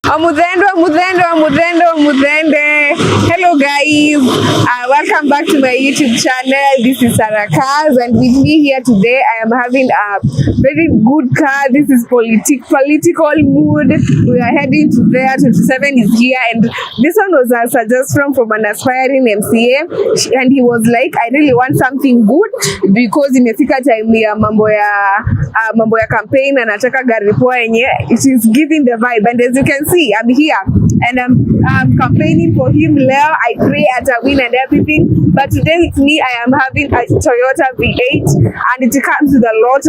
Amudende. Hello guys, welcome back to my YouTube channel. This is Sarakaz, and with me here today I am having a very good car. This is political mood. We are heading to there. 27 is here, and this one was a suggestion from an aspiring MCA, and he was like, I really want something good because imefika time ya mambo ya campaign, anataka gari poa yenye it is giving the vibe. And as you can see, I'm here and I'm campaigning for him. Leo I pray at a win and everything, but today with me I am having a Toyota V8, and it comes with a lot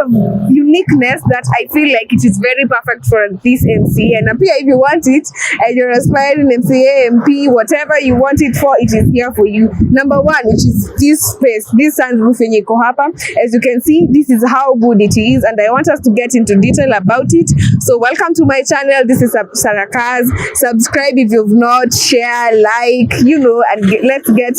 of uniqueness that I feel like it is very perfect for this MCA. And if you want it and you're aspiring MCA, MP, whatever you want it for, it is here for you. Number one, which is this space, this sunroof yenye iko hapa. As you can see, this is how good it is, and I want us to get into detail about it. So welcome to my channel. This is Sarakaz. Subscribe if you've not, share, like, and let's get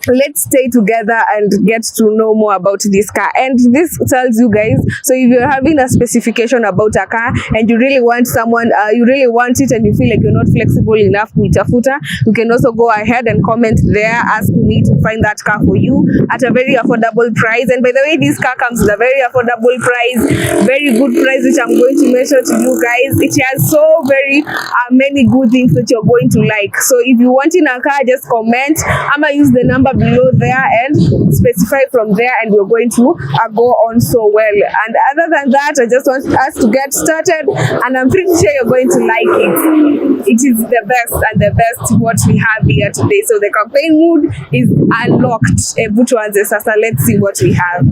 let's stay together and get to know more about this car. And this tells you guys, so if you're having a specification about a car and you really want someone, you really want it and you feel like you're not flexible enough with a footer, you can also go ahead and comment there, ask me to find that car for you at a very affordable price. And by the way, this car comes with a very affordable price, very good price, which I'm going to mention to you guys. It has so very many good things that you're going to like. So if you want in a car, just comment. I'm gonna use the number below there and specify from there, and we're going to go on so well. And other than that, I just want us to get started, and I'm pretty sure you're going to like it. It is the best and the best what we have here today. So the campaign mood is unlocked. Let's see what we have.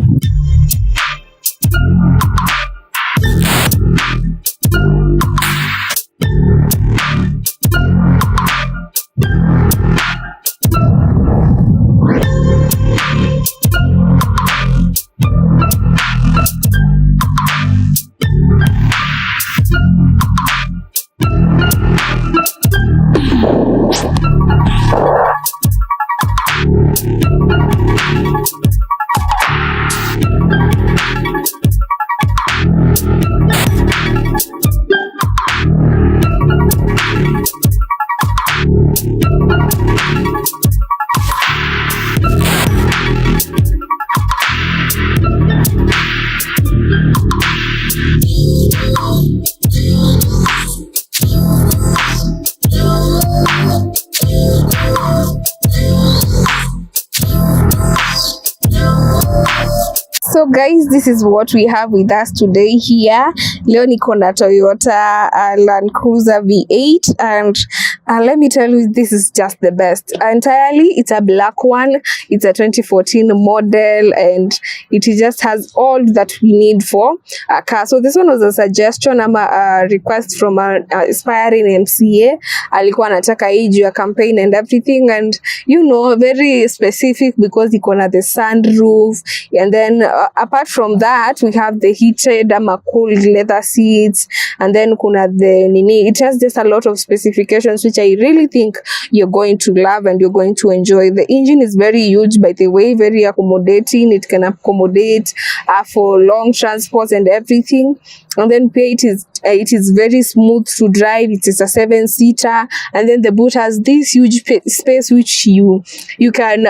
So guys, this is what we have with us today here. Leo niko na Toyota LandCruiser V8, and let me tell you, this is just the best. Entirely, it's a black one. It's a 2014 model, and it just has all that we need for a car. So this one was a suggestion, a request from an aspiring MCA. Alikuwa anataka hii juu ya campaign and everything, and very specific because iko na the sunroof, and then apart from that, we have the heated cool leather seats, and then kuna the it has just a lot of specifications which I really think you're going to love and you're going to enjoy. The engine is very huge, by the way, very accommodating. It can accommodate for long transports and everything. And then it is very smooth to drive. It is a 7-seater, and then the boot has this huge space which you can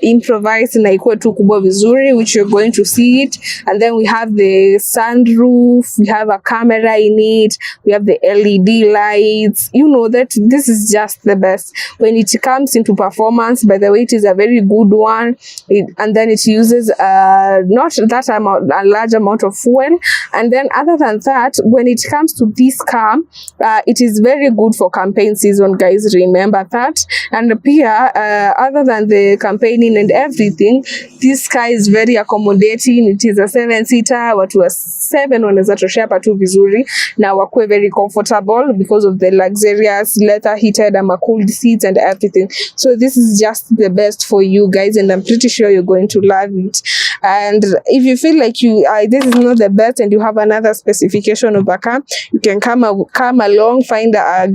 improvise na ikuwe tu kubwa vizuri, which you're going to see it. And then we have the sunroof, we have a camera in it, we have the LED lights. That this is just the best when it comes into performance. By the way, it is a very good one, and then it uses not that a large amount of fuel. And then other than that, when it comes to this car, it is very good for campaign season, guys, remember that. And other than the campaigning and everything, this car is very accommodating. It is a 7-seater. Watu wa 7 wanaweza toshea patu vizuri na wakue very comfortable because of the luxurious leather heated and cooled seats and everything. So this is just the best for you guys, and I'm pretty sure you're going to love it. And if you feel like this is not the best and you have another specification of a car, you can come along, find a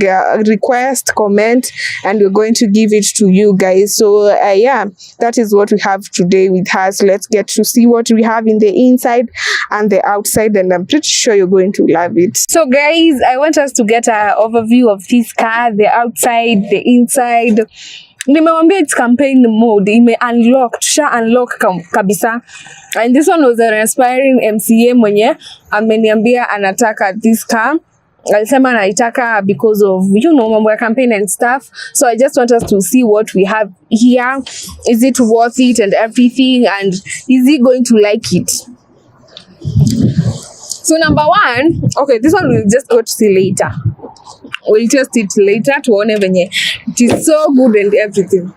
request, comment, and we're going to give it to you guys. So yeah, that is what we have today with us. Let's get to see what we have in the inside and the outside, and I'm pretty sure you're going to love it. So guys, I want us to get an overview of this car, the outside, the inside. Nimewambia it's campaign mode, unlock kabisa. And this one was an aspiring MCA mwenye ameniambia anataka this car. Alisema anaitaka because of, you know, mambo ya campaign and stuff. So I just want us to see what we have here. Is it worth it and everything, and is he going to like it? So number one, okay, this one we'll just go to see later. We'll test it later tuone venye it is so good and everything.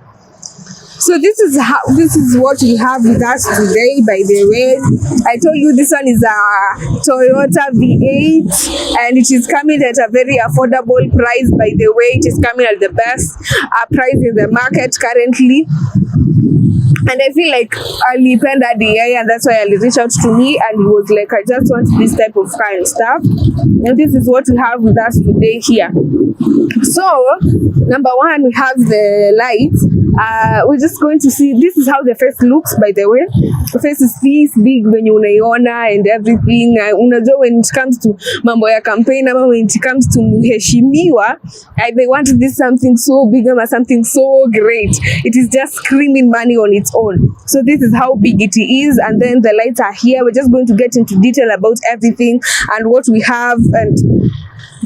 So this is what we have with us today. By the way, I told you this one is a Toyota V8 and it is coming at a very affordable price. By the way, it is coming at the best price in the market currently. And I feel like alipenda DI, and that's why Ali reached out to me and he was like, I just want this type of car and stuff. And this is what we have with us today here. So number one, we have the lights. We're just going to see, this is how the face looks, by the way. The face is this big when you unaiona and everything. Unajua when it comes to mambo ya campaign, ama when it comes to muheshimiwa, they want this something so big or something so great. It is just screaming money on its own. So this is how big it is, and then the lights are here. We're just going to get into detail about everything and what we have, and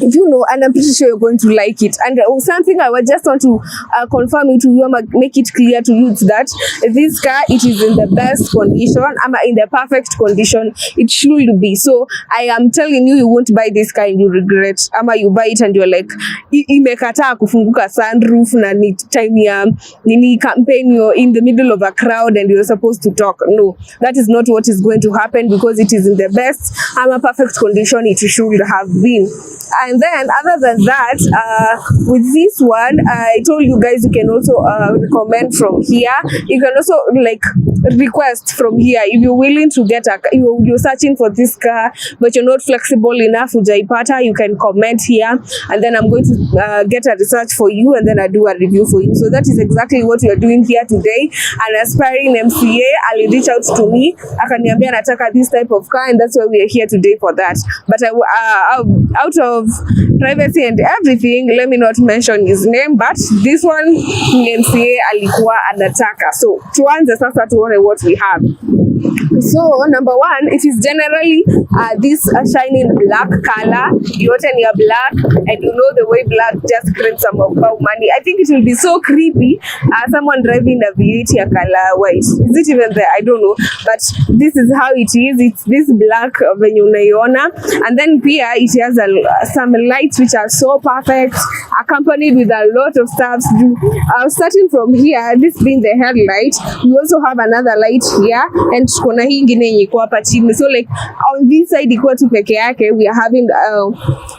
you know, and I'm pretty sure you're going to like it. And something I would just want to confirm it to you, make it clear to you, is that this car, it is in the best condition, in the perfect condition it should be. So I am telling you, you won't buy this car and you regret, you buy it and you're like, imekataa kufunguka sunroof na ni time ya nini campaign, you're in the middle of a crowd and you're supposed to talk. No, that is not what is going to happen, because it is in the best perfect condition it should have been. And then other than that, with this one, I told you guys you can also recommend from here. You can also like request from here if you're willing to get you're searching for this car but you're not flexible enough, ujaipata, you can comment here, and then I'm going to get a research for you, and then I do a review for you. So that is exactly what we are doing here today. An aspiring MCA, Ali reached out to me, akaniambia nataka this type of car, and that's why we are here today for that. But out of privacy and everything, let me not mention his name, but this one MCA alikuwa anataka. So tuanze sasa tuone what we have. So number one, it is generally this shining black color. Yote ni black, and you know the way black just creates some of money. I think it will be so creepy someone driving a V8 color white. Is it even there? I don't know, but this is how it is. It's this black venye unaiona, and then pia it has some lights which are so perfect, accompanied with a lot of stuff. Starting from here, this being the headlight, we also have another light here, and kuna hii ingine yenye iko hapa chini. So like on this side iko tu peke yake, we are having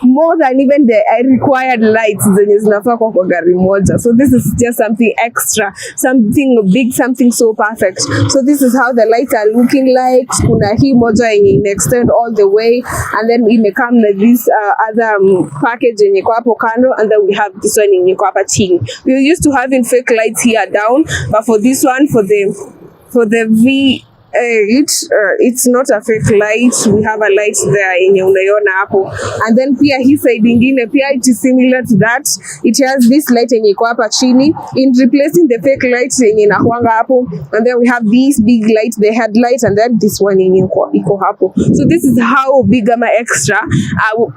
more than even the required lights zenye zinafaa kwa gari moja. So this is just something extra, something big, something so perfect. So this is how the lights are looking like. Kuna hii moja yenye extend all the way, and then imekam na this other package yenye iko hapo kando, and then we have this one yenye iko hapa chini. We used to having fake lights here down, but for this one, for the V8, it's not a fake light. We have a light there yenye unaiona hapo, and then pia hii side ingine pia it is similar to that. It has this light yenye iko hapa chini in replacing the fake light yenye inakuanga hapo, and then we have this big light, the headlight, and then this one yenye iko hapo. So this is how big ama extra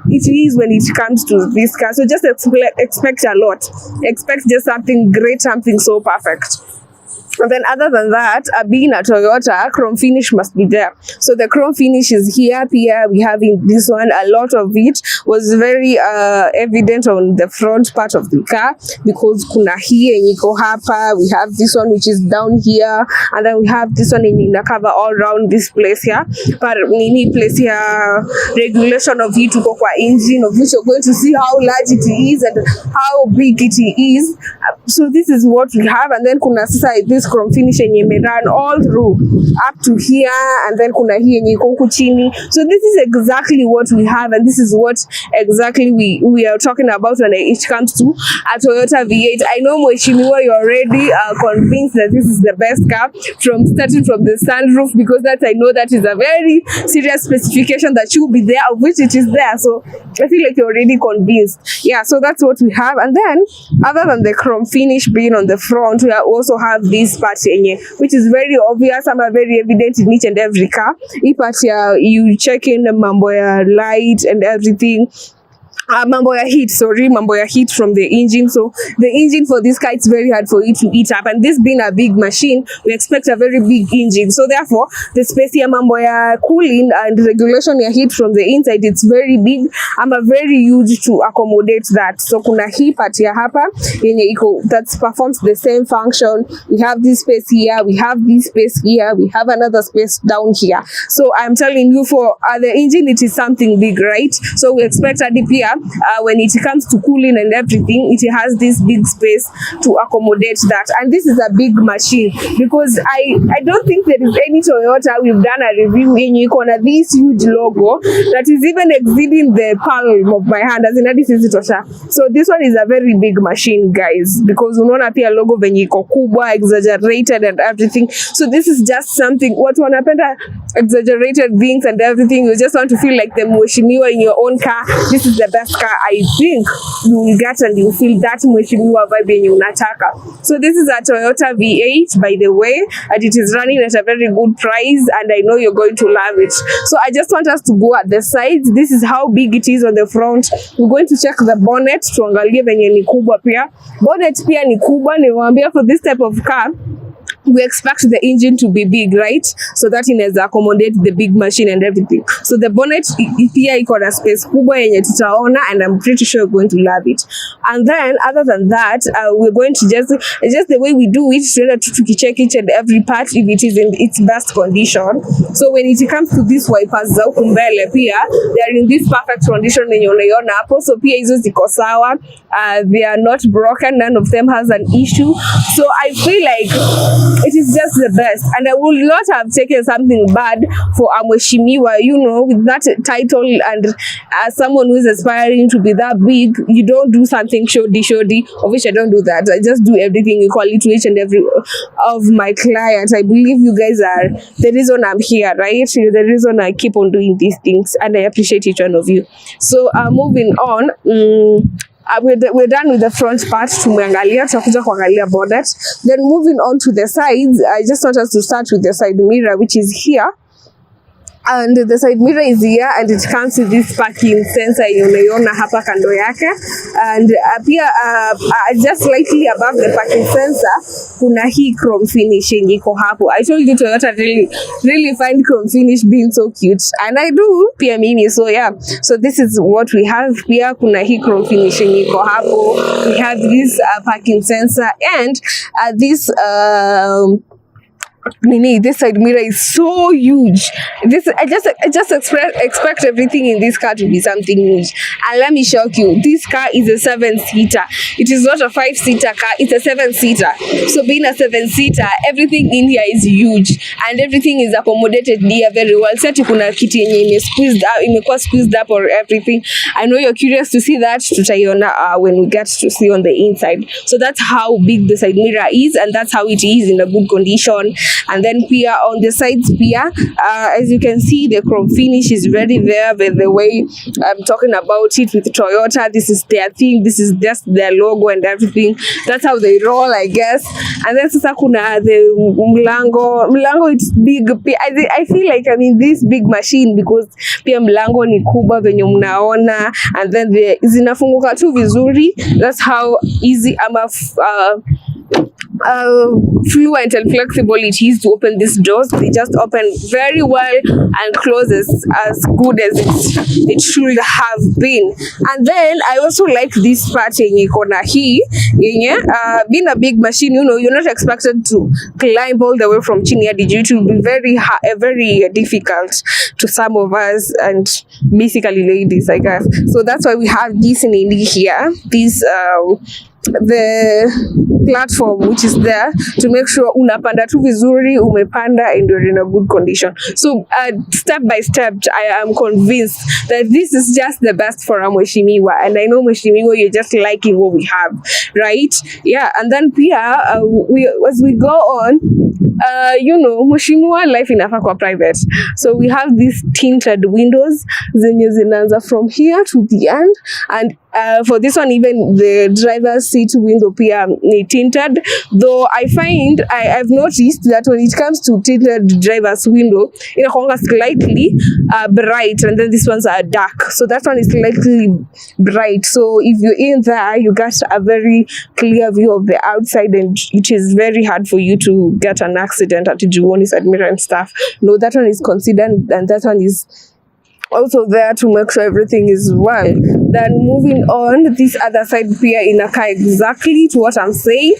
it is when it comes to this car. So just expect a lot. Expect just something great, something so perfect. And then other than that, being a Toyota, chrome finish must be there. So the chrome finish is here. Here we have in this one, a lot of it was very evident on the front part of the car, because kuna hii yenye iko hapa, we have this one which is down here, and then we have this one in the cover all around this place here. But nini place here, regulation of it uko kwa engine, of which you're going to see how large it is and how big it is. So this is what we have, and then kuna sasa this this chrome finish yenye imerun all through up to here, and then kuna hii yenye iko huku chini. So this is exactly what we have, and this is what exactly we are talking about when it comes to a Toyota V8. I know Mheshimiwa, you're already convinced that this is the best car, from starting from the sunroof, because that I know that is a very serious specification that should be there, of which it is there. So I feel like you're already convinced. Yeah, so that's what we have. And then other than the chrome finish being on the front, we also have this part here, which is very obvious and very evident in each and every car. Hii part here, you check in the mambo ya light and everything. Mambo ya heat from the engine. So the engine for this car, it's very hard for it to eat up, and this being a big machine, we expect a very big engine. So therefore the space ya mambo ya cooling and regulation ya heat from the inside, it's very big and very huge to accommodate that. So kuna hii part ya hapa yenye iko that performs the same function. We have this space here, we have this space here, we have another space down here. So I'm telling you, for the engine, it is something big, right? So we expect a DPR when it comes to cooling and everything, it has this big space to accommodate that. And this is a big machine, because I don't think there is any Toyota we've done a review in this huge logo that is even exceeding the palm of my hand, as in this is Tosha. So this one is a very big machine, guys, because unaona pia logo venye iko kubwa, exaggerated and everything. So this is just something, what wanapenda exaggerated things and everything. You just want to feel like the Mheshimiwa in your own car. This is the best car I think you will get, and you feel that Mheshimiwa vibe yenye unataka. So this is a Toyota V8, by the way, and it is running at a very good price, and I know you're going to love it. So I just want us to go at the sides. This is how big it is on the front. We're going to check the bonnet, tuangalie venye ni kubwa pia. Bonnet pia ni kubwa, niwaambia for this type of car, we expect the engine to be big, right? So that inaweza accommodate the big machine and everything. So the bonnet pia iko na space kubwa yenye tutaona, and I'm pretty sure you're going to love it. And then other than that, we're going to just the way we do it, to check each and every part if it is in its best condition. So when it comes to these wipers za huku mbele pia, they are in this perfect condition yenye unaiona hapo. So pia hizo ziko sawa, they are not broken, none of them has an issue. So I feel like it is just the best, and I would not have taken something bad for a Mheshimiwa, with that title, and as someone who is aspiring to be that big, you don't do something shoddy, of which I don't do that. I just do everything equally to each and every of my clients. I believe you guys are the reason I'm here, right? You're the reason I keep on doing these things, and I appreciate each one of you. So moving on, we're done with the front part. Tumeangalia, tutakuja kuangalia bonnet. Then moving on to the sides, I just want us to start with the side mirror, which is here. And the side mirror is here, and it comes with this parking sensor unaiona hapa kando yake, and pia just slightly above the parking sensor kuna hii chrome finish iko hapo. I told you Toyota really find chrome finish being so cute, and I do pia mimi. So yeah, so this is what we have. Pia kuna hii chrome finish iko hapo. We have this parking sensor, and this this side mirror is so huge. I just expect everything in this car to be something huge. And let me shock you, this car is a 7-seater. It is not a 5-seater car, it's a 7-seater. So being a 7-seater, everything in here is huge, and everything is accommodated here very well. Sasa kuna kiti yenye imekuwa squeezed up or everything. I know you're curious to see that. Tutaiona when we get to see on the inside. So that's how big the side mirror is, and that's how it is in a good condition. And then pia on the sides pia, as you can see, the chrome finish is very there. By the way, I'm talking about it with Toyota. This is their thing. This is just their logo and everything. That's how they roll, I guess. And then sasa kuna the mlango. It's big. I feel like I'm in this big machine because pia mlango ni kubwa venye mnaona, and then zinafunguka tu vizuri. That's how easy fluent and flexible it is to open these doors. They just open very well and closes as good as it should have been. And then I also like this part yenye kona hii yenye being a big machine, you're not expected to climb all the way from chini hadi juu. It will be very difficult to some of us, and basically ladies, I guess. So that's why we have this in here, this the platform which is there to make sure unapanda tu vizuri, umepanda and you're in a good condition. So step by step, I am convinced that this is just the best for Mheshimiwa, and I know Mheshimiwa, you're just liking what we have, right? Yeah, and then pia as we go on, you know, Mheshimiwa life inafaa kwa private, so we have these tinted windows zenye zinaanza from here to the end, and for this one even the driver's seat window pia ni tinted, though I've noticed that when it comes to tinted driver's window inakuanga slightly bright, and then these ones are dark, so that one is slightly bright, so if you're in there you get a very clear view of the outside, and it is very hard for you to get an accident at Juwoni's Admiral and stuff. No, that one is considered, and that one is also there to make sure everything is well. Then moving on, this other side here inaka exactly to what I'm saying,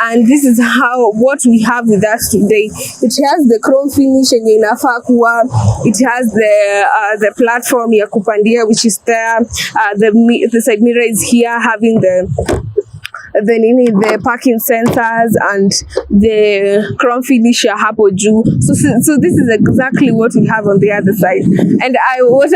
and this is what we have with us today. It has the chrome finish yenye inafaa kuwa, it has the platform ya kupandia which is there, the side mirror is here having the parking sensors and the chrome finish hapo juu. So this is exactly what we have on the other side, and I was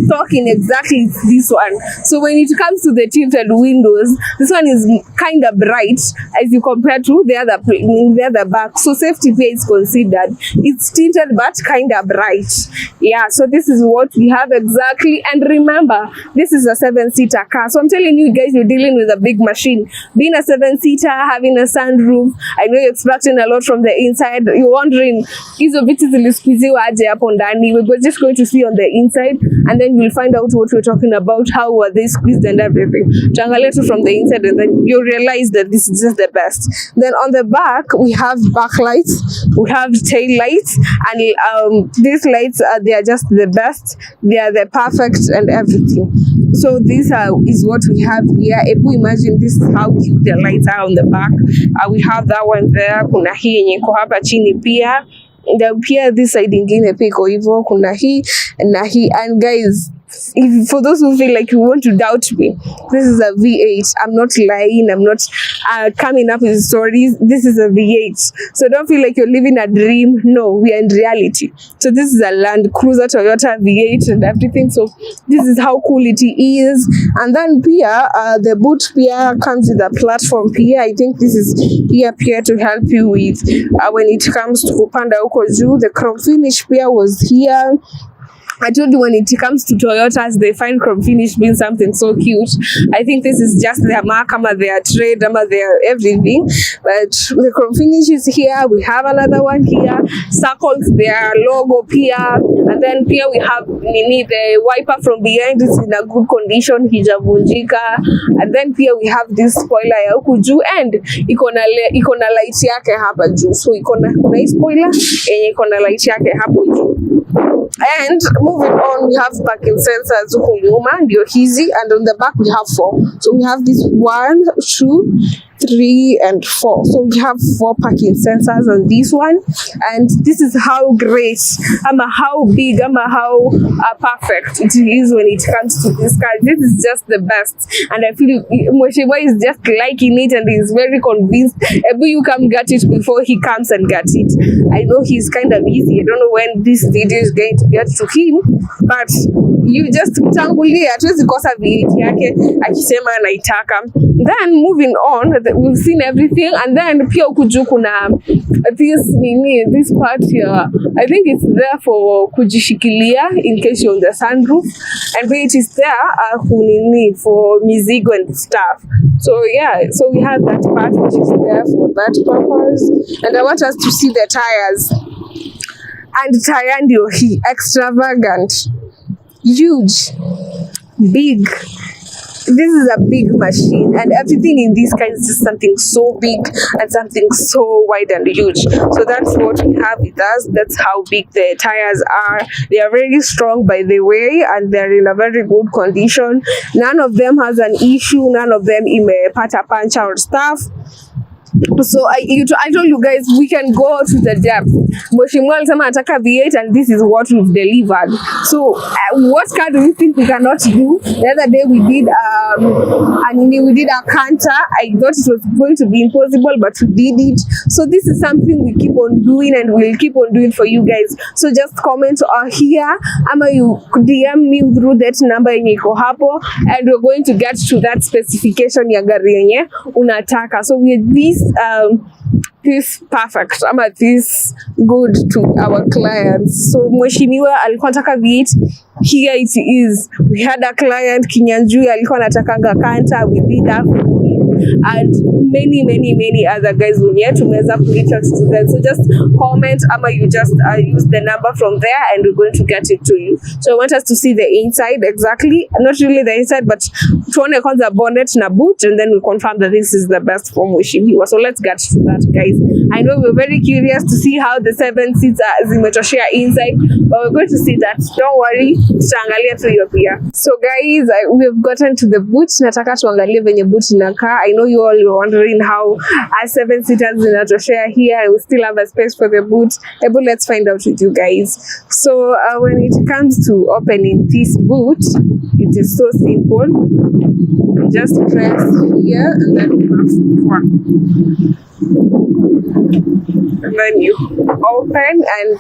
talking exactly this one. So when it comes to the tinted windows, this one is kind of bright as you compare to the other back, so safety pay is considered. It's tinted but kind of bright. Yeah, so this is what we have exactly, and remember this is a 7-seater car, so I'm telling you guys, you're dealing with a big machine. Being a 7-seater, having a sunroof, I know you're expecting a lot from the inside. You're wondering, hizo vitu zilisqueeziwa aje hapo ndani? We're just going to see on the inside, and then you'll find out what we're talking about, how were they squeezed and everything. Tuangalie tu from the inside, and then you'll realize that this is just the best. Then on the back, we have backlights, we have tail lights, and these lights, they are just the best. They are the perfect and everything. So this is what we have here. If we imagine, this is how cute the lights are on the back. We have that one there. Kuna hii yenye iko hapa chini pia. Pia this side ingine pia iko hivyo. Kuna hii na hii. And guys, for those who feel like you want to doubt me, this is a V8. I'm not lying. I'm not coming up with stories. This is a V8. So don't feel like you're living a dream. No, we are in reality. So this is a LandCruiser Toyota V8 and everything. So this is how cool it is. And then Pia, the boot Pia comes with a platform Pia. I think this is Pia to help you with when it comes to Panda Ukoju. The chrome finish Pia was here. I told you when it comes to Toyotas, they find chrome finish being something so cute. I think this is just their mark, their trade, their everything. But the chrome finish is here. We have another one here. Circles their logo here. And then here we have the wiper from behind. It's in a good condition. Hijavunjika. And then here we have this spoiler ya huku juu, and ikona light yake hapa juu. So ikona spoiler yenye ikona light yake hapo juu. And moving on, we have parking sensors huku nyuma ndio hizi, and on the back we have 4. So we have this 1, 2, 3 and 4. So we have 4 parking sensors on this one, and this is how great, how big, how perfect it is when it comes to this car. This is just the best, and I feel Mheshimiwa is just liking it and he's very convinced. Maybe you come get it before he comes and gets it. I know he's kind of busy. I don't know when this video is going to get to him, but you just mtangulia, hatuwezi kosa V8 yake akisema anaitaka. Then moving on, we've seen everything, and then pia huku juu kuna this part here. I think it's there for kujishikilia in case you're on the sunroof, and it is there for mizigo and stuff. So yeah, so we have that part which is there for that purpose, and I want us to see the tires. And tire ndio hii, extravagant, huge, big. This is a big machine, and everything in this car is just something so big and something so wide and huge. So that's what we have with us. That's how big the tires are. They are very strong, by the way, and they're in a very good condition. None of them has an issue. None of them imepata puncture or stuff. So I told you guys we can go to the depth. Mheshimiwa alisema anataka V8 and this is what we've delivered. So what car do you think we cannot do? The other day we did we did a canter. I thought it was going to be impossible, but we did it. So this is something we keep on doing and we'll keep on doing for you guys. So just comment here, ama you DM me through that number yenye iko hapo, and we're going to get to that specification ya gari yenye unataka. So with this perfect ama this good to our clients. So mheshimiwa alikuwa anataka V8, here it is. We had a client Kinyanjui alikuwa anatakanga kanta, we did that, and many other guys wenye tumeweza reach out to them. So just comment ama you just use the number from there and we're going to get it to you. So I want us to see the inside exactly, not really the inside, but tuone kwanza bonnet na boot, and then we confirm that this is the best for mheshimiwa. So let's get to that, guys. I know we're very curious to see how the 7 seats are zimetoshea inside, but we're going to see that. Don't worry, tutaangalia tu hiyo pia. So guys, we've gotten to the boot. Nataka tuangalie venye boot inakaa. I know you all were wondering how our 7 seaters zinatoshea here and we still have a space for the boot. But let's find out with you guys. So when it comes to opening this boot, it is so simple. Just press here and then and then you open, and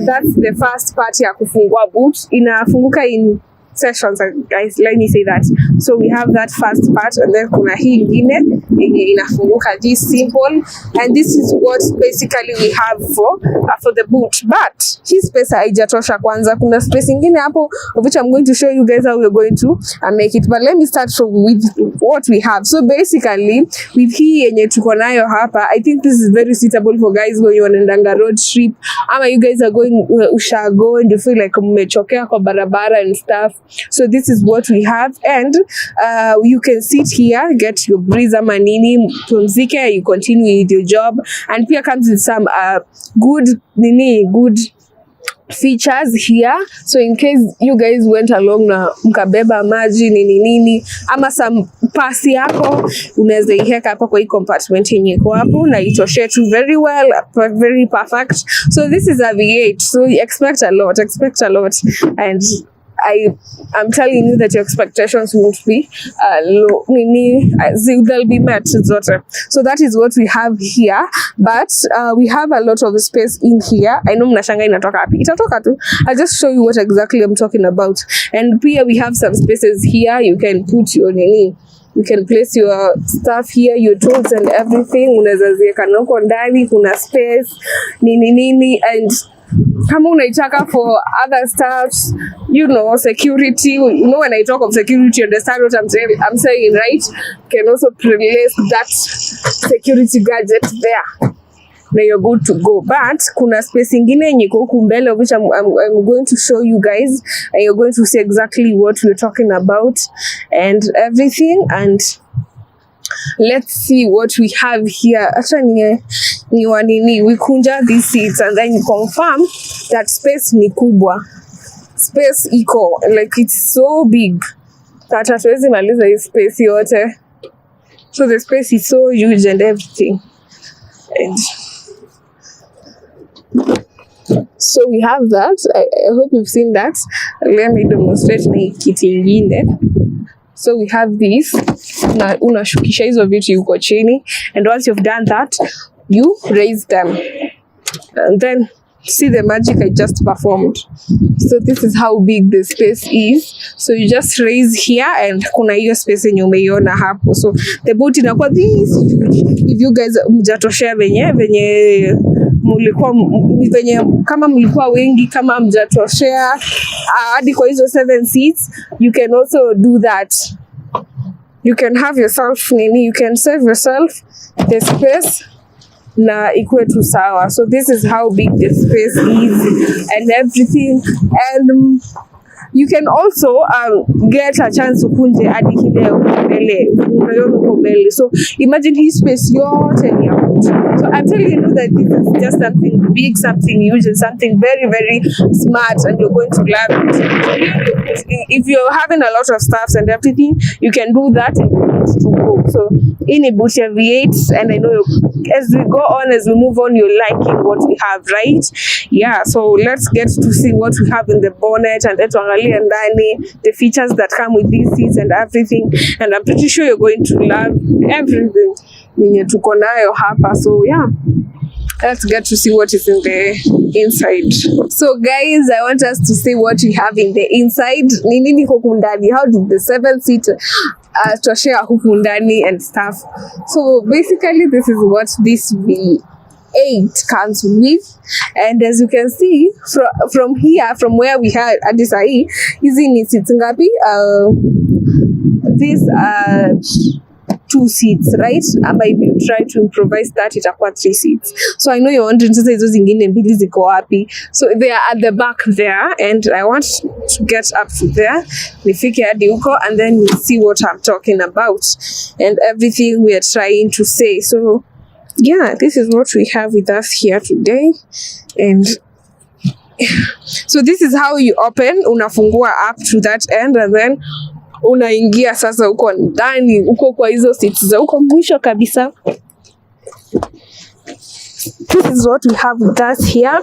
that's the first part ya kufungua boot. Inafunguka in sessions, guys, let me say that. So we have that first part, and then kuna hii ingine yenye inafunguka, this simple, and this is what basically we have for the boot. But hii space haijatosha. Kwanza kuna space ingine hapo, which I'm going to show you guys how we're going to make it. But let me start with what we have. So basically with hii yenye tuko nayo hapa, I think this is very suitable for guys when you wanaendanga road trip, ama you guys are going ushago and you feel like mmechokea kwa barabara and stuff. So this is what we have, and you can sit here, get your breeze ama nini, pumzike, you continue with your job, and pia comes with some good features here. So in case you guys went along na mkabeba maji nini ama some pasi yako, unaweza iheka hapa kwa hii compartment yenye iko hapo na itoshe tu very well, very perfect. So this is a V8, so expect a lot, and I'm telling you that your expectations won't be low. They'll be met. So that is what we have here. But we have a lot of space in here. I know mnashanga inatoka wapi. Itatoka tu. I'll just show you what exactly I'm talking about. And here we have some spaces here. You can put your nini. You can place your stuff here, your tools and everything. Unaweza ziweka huko ndani, kuna space nini, and kama unaitaka for other stuff, you know, security. You know, when I talk of security, you understand what I'm saying, right? You can also place that security gadget there. Now you're good to go. But kuna space ingine yenye iko huku mbele, which I'm going to show you guys, and you're going to see exactly what we're talking about and everything. And let's see what we have here. Actually, we kunja these seats and then you confirm that space ni kubwa. Space iko, like it's so big that hatuwezi maliza hii space yote. So the space is so huge and everything. And so we have that. I hope you've seen that. Let me demonstrate na kiti ingine. So we have this. Na unashukisha hizo vitu huko chini, and once you've done that, you raise them, and then see the magic I just performed. So this is how big the space is. So you just raise here, and kuna hiyo space yenye umeiona hapo. So the boot inakuwa this. If you guys mjatoshea venye mulikuwa venye, kama mlikuwa wengi, kama mjatoshea hadi kwa hizo 7 seats, you can also do that. You can have yourself nini, you can save yourself the space na ikuwe tu sawa. So this is how big the space is and everything. And you can also get a chance ukunje hadi kile mbele, unayono uko mbele. So imagine hii space yote ni ya mtu. So I'm telling you that this is just something big, something huge, and something very, very smart, and you're going to love it. If you're having a lot of stuffs and everything, you can do that. want to go. So in a boot ya V8, and I know as we go on, as we move on, you're liking what we have, right? Yeah, so let's get to see what we have in the bonnet, and tuangalie ndani, the features that come with these seats and everything, and I'm pretty sure you're going to love everything yenye tuko nayo hapa. So yeah, let's get to see what is in the inside. So guys, I want us to see what we have in the inside. Ni nini huku ndani? How did the 7-seat toshea huku ndani and stuff. So basically this is what this V8 comes with, and as you can see from here, from where we had Adisai, hizi ni seats ngapi? These 2 seats, right? If you try to improvise that, itakuwa 3 seats. So I know you're wondering, sasa hizo zingine mbili ziko wapi? So they are at the back there, and I want to get up to there, nifike hadi huko, and then you see what I'm talking about and everything we are trying to say. So yeah, this is what we have with us here today. And so this is how you open, unafungua up to that end, and then unaingia sasa uko ndani, uko kwa hizo seats za uko mwisho kabisa. This is what we have with us here.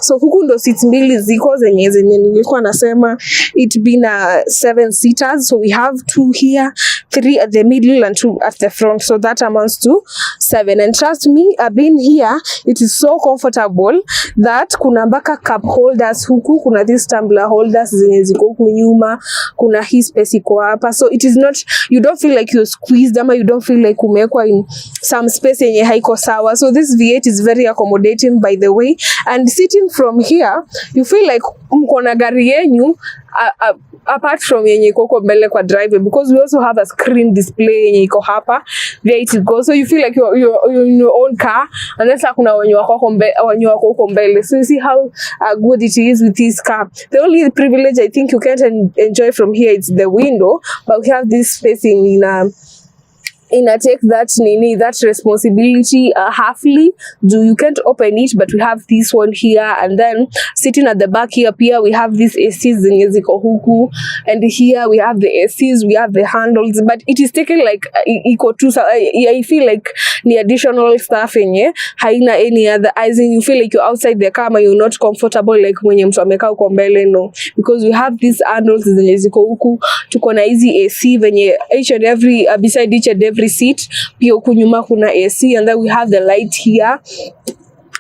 So huku ndo seats mbili ziko zenye nilikuwa nasema it been a 7-seaters. So we have 2 here, 3 at the middle and 2 at the front. So that amounts to 7. And trust me, I've been here. It is so comfortable that kuna mpaka cup holders huku, kuna these tumbler holders zenye ziko huku nyuma, kuna hii space iko hapa. So it is not, you don't feel like you're squeezed, ama you don't feel like umewekwa in some space yenye haiko sawa. So this V8 is very accommodating, by the way, and sitting from here you feel like mko na gari yenyu apart from yenye iko mbele kwa drive, because we also have a screen display yenye iko hapa where it goes, so you feel like you're in your own car, unless kuna wenye wako huko mbele. So you see how good it is with this car. The only privilege I think you can't enjoy from here is the window, but we have this spacing in a take that that responsibility halfly. You can't open it, but we have this one here, and then sitting at the back here we have these ACs zenye ziko huku, and here we have the ACs, we have the handles, but it is taken like iko tu. I feel like the additional stuff yenye haina any other icing. You feel like you're outside the car, but you're not comfortable like mwenye mtu amekaa uko mbele, no, because we have these handles zenye ziko huku. Tuko na hizi AC venye each and every beside each and every seat, pia huku nyuma kuna AC, and then we have the light here.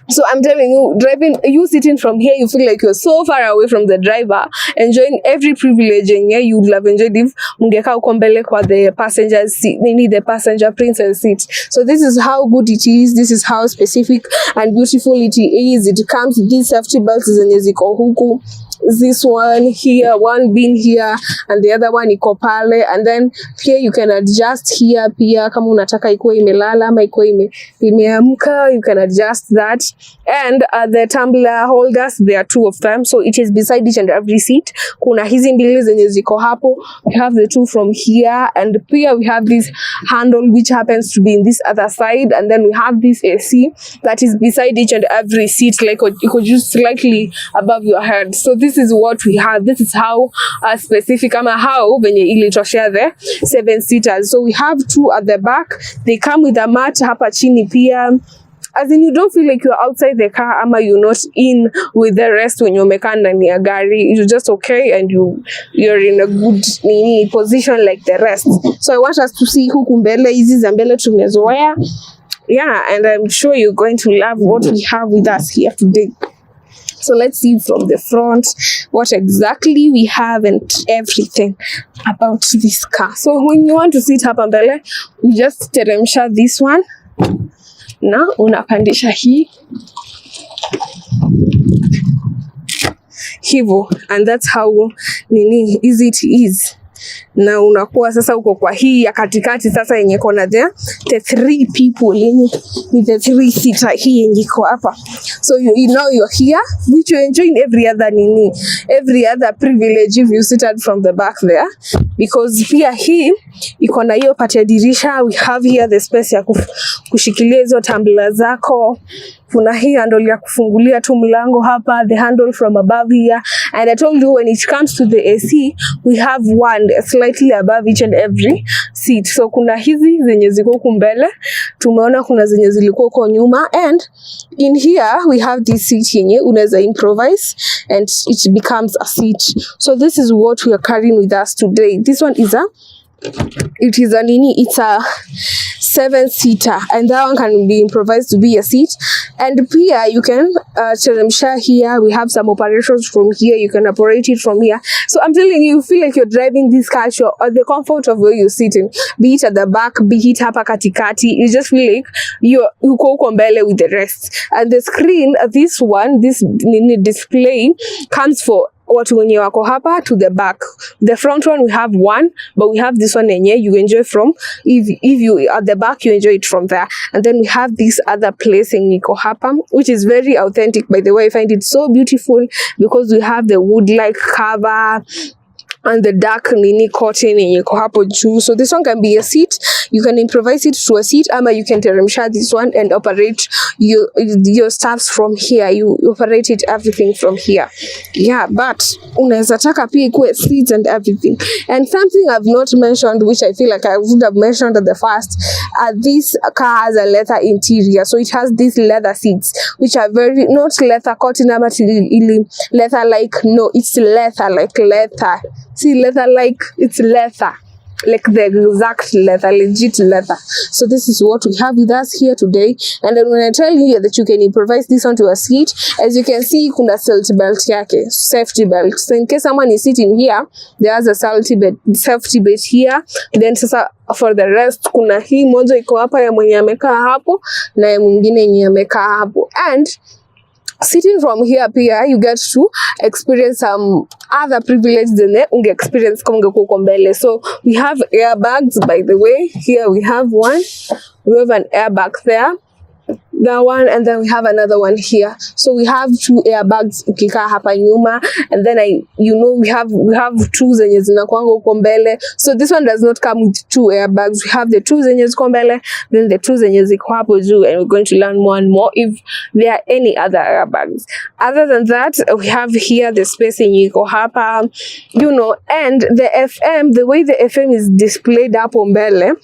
So I'm telling you, you sitting from here, you feel like you're so far away from the driver, enjoying every privilege. Yeah, you would have enjoyed if mungeka uko mbele kwa the passenger seat, the passenger princess seat. So this is how good it is. This is how specific and beautiful it is. It comes with these safety belts zenye ziko huku. This one here, one being here, and the other one iko pale, and then here you can adjust here pia kama unataka ikuwe imelala ama ikuwe imeamka, you can adjust that. And the tumbler holders, there are 2 of them, so it is beside each and every seat. Kuna hizi mbili zenye ziko hapo, we have the 2 from here, and pia we have this handle which happens to be in this other side, and then we have this AC that is beside each and every seat, like it could just slightly above your head. So this is what we have. This is how specific ama how venye ilitoshea the 7-seaters. So we have 2 at the back. They come with a mat hapa chini pia. As in, you don't feel like you're outside the car, ama you're not in with the rest when you're mekaa ndani ya gari. You're just okay, and you're in a good position like the rest. So I want us to see huku mbele, hizi za mbele tumezoea. Yeah, and I'm sure you're going to love what we have with us here today. So let's see from the front what exactly we have and everything about this car. So when you want to sit hapa mbele, we just teremsha this one. Na unapandisha hii hivo, and that's how easy it is. Na unakuwa sasa uko kwa hii ya katikati sasa yenye kona the 3 people yenye ni the 3-seater hii yenye iko hapa. So you know you're here, which you're enjoying every other privilege if you sit from the back there, because pia hii iko na hiyo pati ya dirisha. We have here the space ya kushikilia hizo tumbler zako. Kuna hii handle ya kufungulia tu mlango hapa, the handle from above here, And I told you when it comes to the AC, we have one slightly above each and every seat. So kuna hizi zenye ziko huku mbele, tumeona kuna zenye ziliko huko nyuma, and in here we have this seat yenye unaweza improvise and it becomes a seat. So this is what we are carrying with us today. This one is it's a 7-seater, and that one can be improvised to be a seat. And here you can teremsha here. We have some operations from here. You can operate it from here. So I'm telling you, feel like you're driving this car or the comfort of where you're sitting, be it at the back, be it hapa katikati. You just feel like you go mbele with the rest. And the screen, this display comes for watu wenye wako hapa to the back. The front one we have one, but we have this one yenye you enjoy from, if you at the back you enjoy it from there. And then we have this other place yenye iko hapa, which is very authentic, by the way. I find it so beautiful because we have the wood like cover and the dark cotton yenye iko hapo juu. So this one can be a seat. You can improvise it to a seat, ama you can teremsha this one and operate your stuffs from here. You operate it everything from here. Yeah, but unaweza taka pia ikuwe seats and everything. And something I've not mentioned, which I feel like I would have mentioned at the first, this car has a leather interior. So it has these leather seats, which are very, not leather cotton ama leather like, no, it's leather like leather. See, leather like, it's leather. Like the exact leather, legit leather. So this is what we have with us here today. And then when I tell you that you can improvise this onto a seat, as you can see, kuna safety belt yake, safety belt. So in case someone is sitting here, there's a safety belt here. Then sasa for the rest, kuna hii moja iko hapa ya mwenye amekaa hapo na ya mwingine yenye amekaa hapo. And sitting from here pia, you get to experience some other privilege than unge experience kama ungekuwa uko mbele. So we have airbags, by the way. Here we have one. We have an airbag there. That one, and then we have another one here. So we have 2 airbags ukikaa hapa nyuma, and then we have 2 zenye zinakuanga huko mbele. So this one does not come with 2 airbags. We have the 2 zenye ziko mbele, then the 2 zenye ziko hapo juu, and we're going to learn more and more if there are any other airbags. Other than that, we have here the space yenye iko hapa, and the FM, the way the FM is displayed hapo mbele,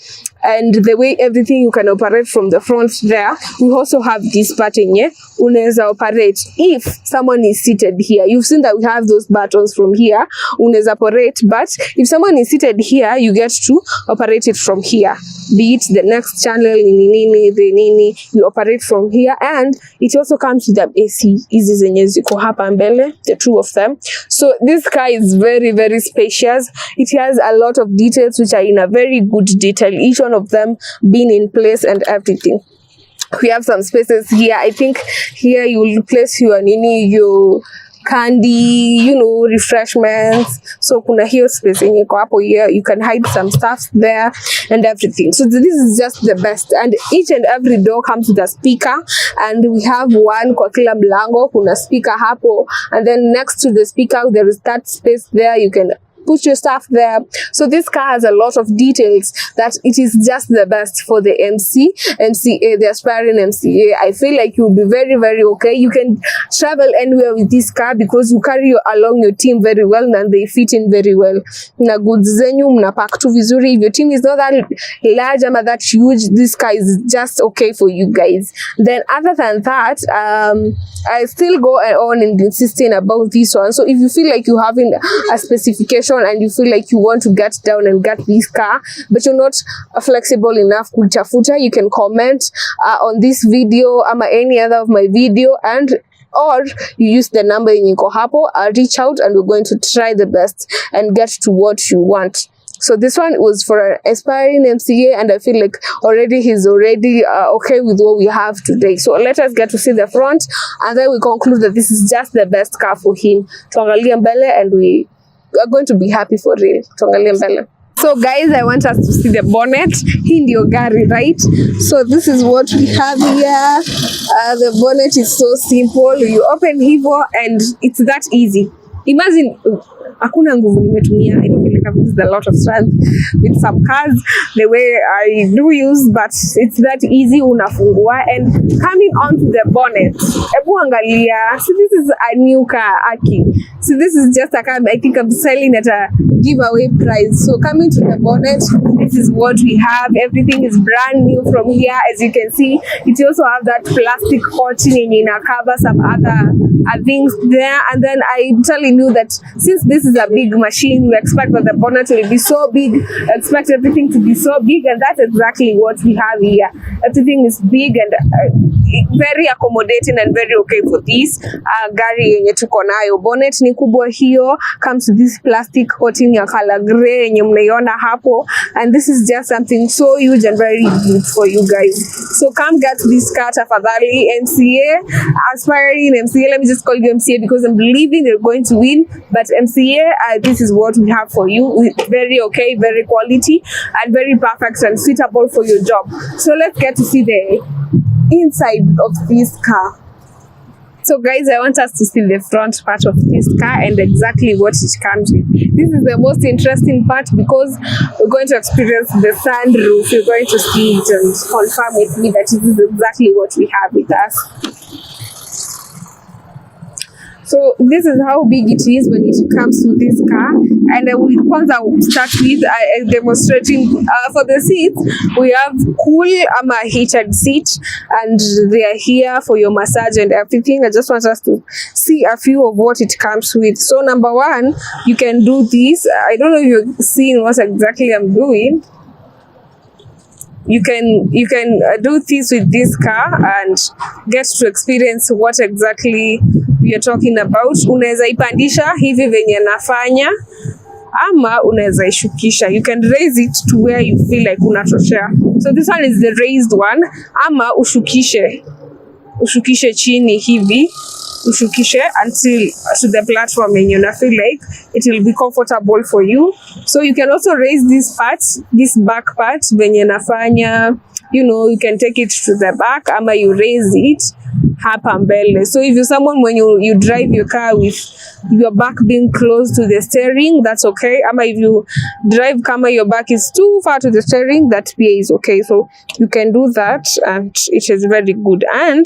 and the way everything you can operate from the front there. We also have this button here, unaweza operate if someone is seated here. You've seen that we have those buttons from here, unaweza operate, but if someone is seated here, you get to operate it from here. Be it the next channel, you operate from here. And it also comes with the AC, hizi zenye ziko hapa mbele, the 2 of them. So this car is very, very spacious. It has a lot of details which are in a very good detail, each one of them being in place and everything. We have some spaces here. I think here you will place your candy, refreshments. So kuna hiyo space yenye iko hapo here. You can hide some stuff there and everything. So this is just the best. And each and every door comes with a speaker, and we have one kwa kila mlango. Kuna speaker hapo, and then next to the speaker there is that space there. You can put your stuff there. So this car has a lot of details that it is just the best for the MCA, the aspiring MCA. I feel like you'll be very, very okay. You can travel anywhere with this car because you carry along your team very well and they fit in very well. Na goods zenyu mnapack tu vizuri. If your team is not that large or that huge, this car is just okay for you guys. Then other than that, I still go on and insisting about this one. So if you feel like you having a specification and you feel like you want to get down and get this car, but you're not flexible enough kuitafuta, you can comment on this video ama any other of my video, or you use the number in iko hapo. Reach out and we're going to try the best and get to what you want. So this one was for an aspiring MCA, and I feel like he's already okay with what we have today. So let us get to see the front, and then we conclude that this is just the best car for him. Tuangalie mbele, and we are going to be happy for real. Tuangalie mbele. So guys, I want us to see the bonnet. Hii ndio gari, right? So this is what we have here. The bonnet is so simple. You open hivo and it's that easy. Imagine hakuna nguvu nimetumia. I don't feel like I've used a lot of strength with some cars the way I do use, but it's that easy. Unafungua and coming onto the bonnet. Ebu angalia. So this is a new car, Aki. So this is just a car I think I'm selling at a giveaway price. So coming to the bonnet, this is what we have. Everything is brand new from here. As you can see, it also have that plastic coating in a cover, some other things there. And then I'm telling you that since this is a big machine, we expect that the bonnet will be so big, expect everything to be so big, and that's exactly what we have here. Everything is big and very accommodating and very okay for this gari yenye tuko nayo. Bonnet ni kubwa hiyo, comes with this plastic coating ya color gray yenye mnaiona hapo, and this is just something so huge and very good for you guys. So come get this car tafadhali. MCA, aspiring MCA, let me just call you MCA because I'm believing you're going to win, but MCA, this is what we have for you. Very okay, very quality and very perfect and suitable for your job. So let's get to see the inside of this car. So guys, I want us to see the front part of this car and exactly what it comes with. This is the most interesting part because we're going to experience the sunroof. You're going to see it and confirm with me that this is exactly what we have with us. So this is how big it is when it comes to this car, and I will start with demonstrating for the seats. We have cool heated seat, and they are here for your massage and everything. I just want us to see a few of what it comes with. So number one, you can do this. I don't know if you're seeing what exactly I'm doing. You can do this with this car and get to experience what exactly we are talking about. Unaweza ipandisha hivi venye nafanya ama unaweza ishukisha. You can raise it to where you feel like unatoshea. So this one is the raised one, ama ushukishe chini hivi, ushukishe until to the platform and you feel like it will be comfortable for you. So you can also raise this part, this back part venye nafanya, you can take it to the back ama you raise it hapa mbele. So if you're someone when you drive your car with your back being close to the steering, that's okay. Ama if you drive kama your back is too far to the steering, that PA is okay. So you can do that and it is very good. And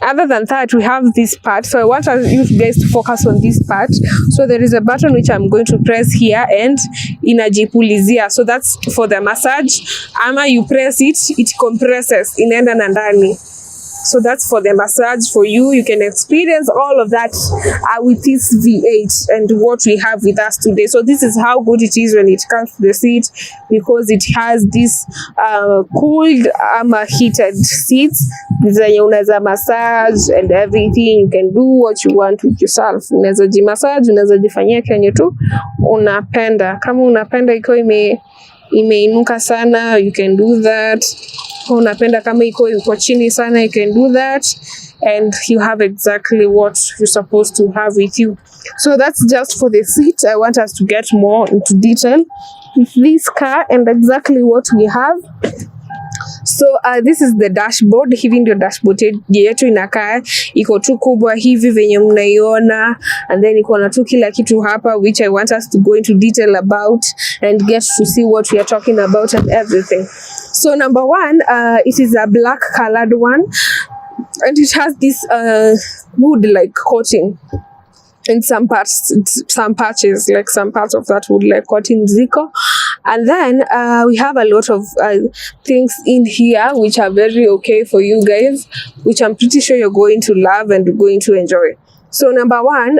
other than that, we have this part. So I want you guys to focus on this part. So there is a button which I'm going to press here and inajipulizia. So that's for the massage. Ama you press it, it compresses inaenda na ndani. So that's for the massage for you. You can experience all of that with this V8 and what we have with us today. So this is how good it is when it comes to the seat, because it has this cooled heated seats. Unaweza massage and everything. You can do what you want with yourself. Unaweza jimassage, unaweza jifanyia kenye tu unapenda. Kama unapenda iko imeinuka sana, you can do that. Unapenda kama iko chini sana, you can do that, and you have exactly what you're supposed to have with you. So that's just for the seat. I want us to get more into detail with this car and exactly what we have. So this is the dashboard. Hivi ndio dashboard yetu inakaa, iko tu kubwa hivi venye mnaiona, and then iko na tu kila kitu hapa, which I want us to go into detail about and get to see what we are talking about and everything. So number one, it is a black colored one, and it has this wood like coating in some parts, some patches, like some parts of that wood like coating ziko. And then we have a lot of things in here which are very okay for you guys, which I'm pretty sure you're going to love and going to enjoy. So number one,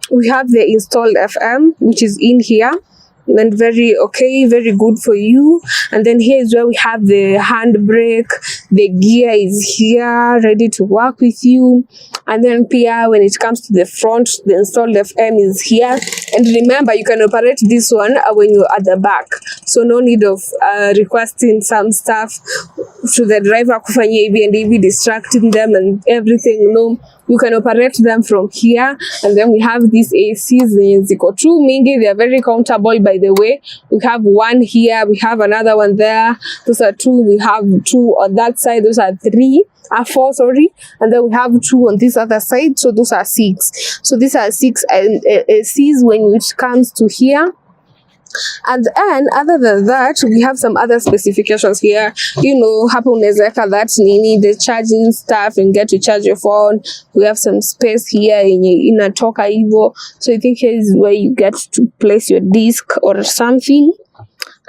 we have the installed FM, which is in here. And very okay, very good for you. And then here is where we have the handbrake. The gear is here, ready to work with you. And then Pia, when it comes to the front, the installed FM is here. And remember, you can operate this one when you're at the back. So no need of requesting some stuff to the driver kufanyia hivi and hivi, distracting them and everything. No, you can operate them from here. And then we have these ACs, ziko two mingi. They are very countable, by the way. We have one here, we have another one there. Those are two. We have two on that side. Those are four, sorry. And then we have two on this this other side, so those are 6. So these are 6 and C's when it comes to here. And then other than that, we have some other specifications here. You know, hapo unaweza weka that nini, the charging stuff and get to charge your phone. We have some space here yenye inatoka hivyo. So I think here is where you get to place your disc or something.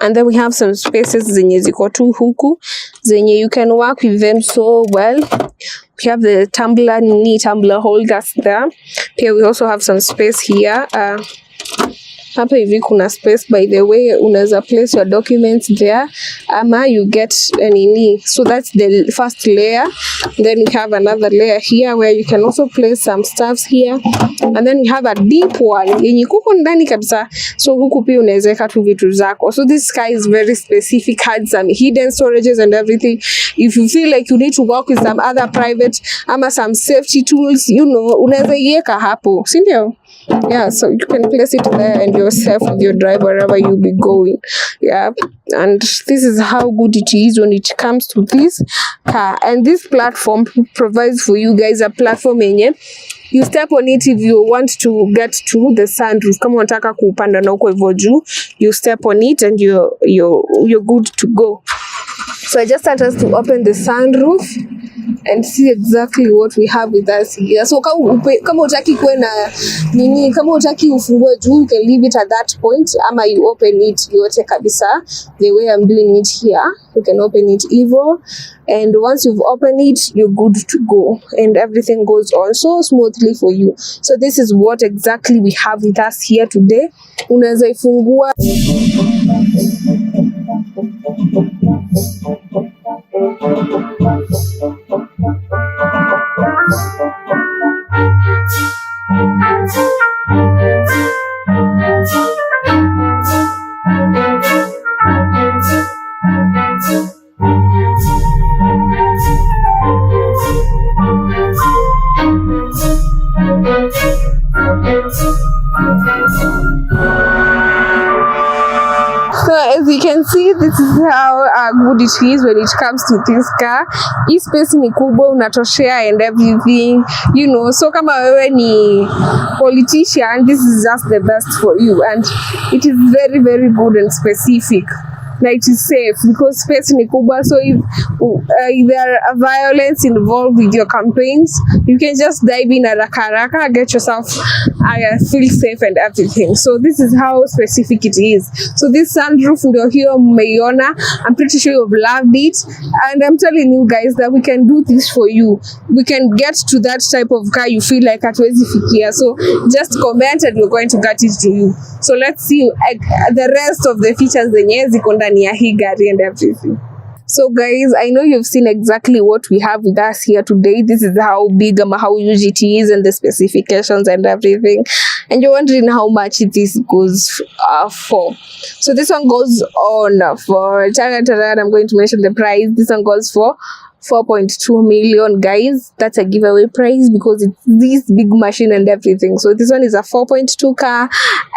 And then we have some spaces zenye ziko tu huku zenye you can work with them so well. We have the tumbler holders there. Here we also have some space here. Hapa hivi kuna space, by the way, unaweza place your documents there ama you get nini. So that's the first layer. Then we have another layer here where you can also place some stuffs here. And then we have a deep one yenye kuko ndani kabisa. So huku pia unaweza weka tu vitu zako. So this guy is very specific, had some hidden storages and everything. If you feel like you need to work with some other private ama some safety tools, you know, unaweza iweka hapo, si ndio? Yeah, so you can place it there and yourself with your drive wherever you be going. Yeah, and this is how good it is when it comes to this car. And this platform provides for you guys a platform yenye you step on it if you want to get to the sunroof. Kama unataka kupanda na uko hivyo juu, you step on it and you're good to go. So I just want us to open the sunroof and see exactly what we have with us here. So kama utaki kuwe na nini, kama utaki ufungue juu, you can leave it at that point ama you open it yote kabisa the way I'm doing it here. You can open it evil, and once you've opened it, you're good to go and everything goes on so smoothly for you. So this is what exactly we have with us here today. Unaweza ifungua So as you can see, this is how good it is when it comes to this car. Hii space ni kubwa, unatoshea and everything, you know. So kama wewe ni politician, this is just the best for you, and it is very, very good and specific. Na it is safe because space ni kubwa, so if there are violence involved with your campaigns, you can just dive in haraka, get yourself feel safe and everything. So this is how specific it is. So this sunroof ndio hiyo mmeiona. I'm pretty sure you've loved it, and I'm telling you guys that we can do this for you. We can get to that type of car you feel like hatuwezi fikia. So just comment and we're going to get it to you. So let's see the rest of the features zenye ziko ndani ya hii gari and everything. So guys, I know you've seen exactly what we have with us here today. This is how big and how huge it is and the specifications and everything. And you're wondering how much this goes for. So this one goes on for, I'm going to mention the price. This one goes for 4.2 million, guys. That's a giveaway price because it's this big machine and everything. So this one is a 4.2 car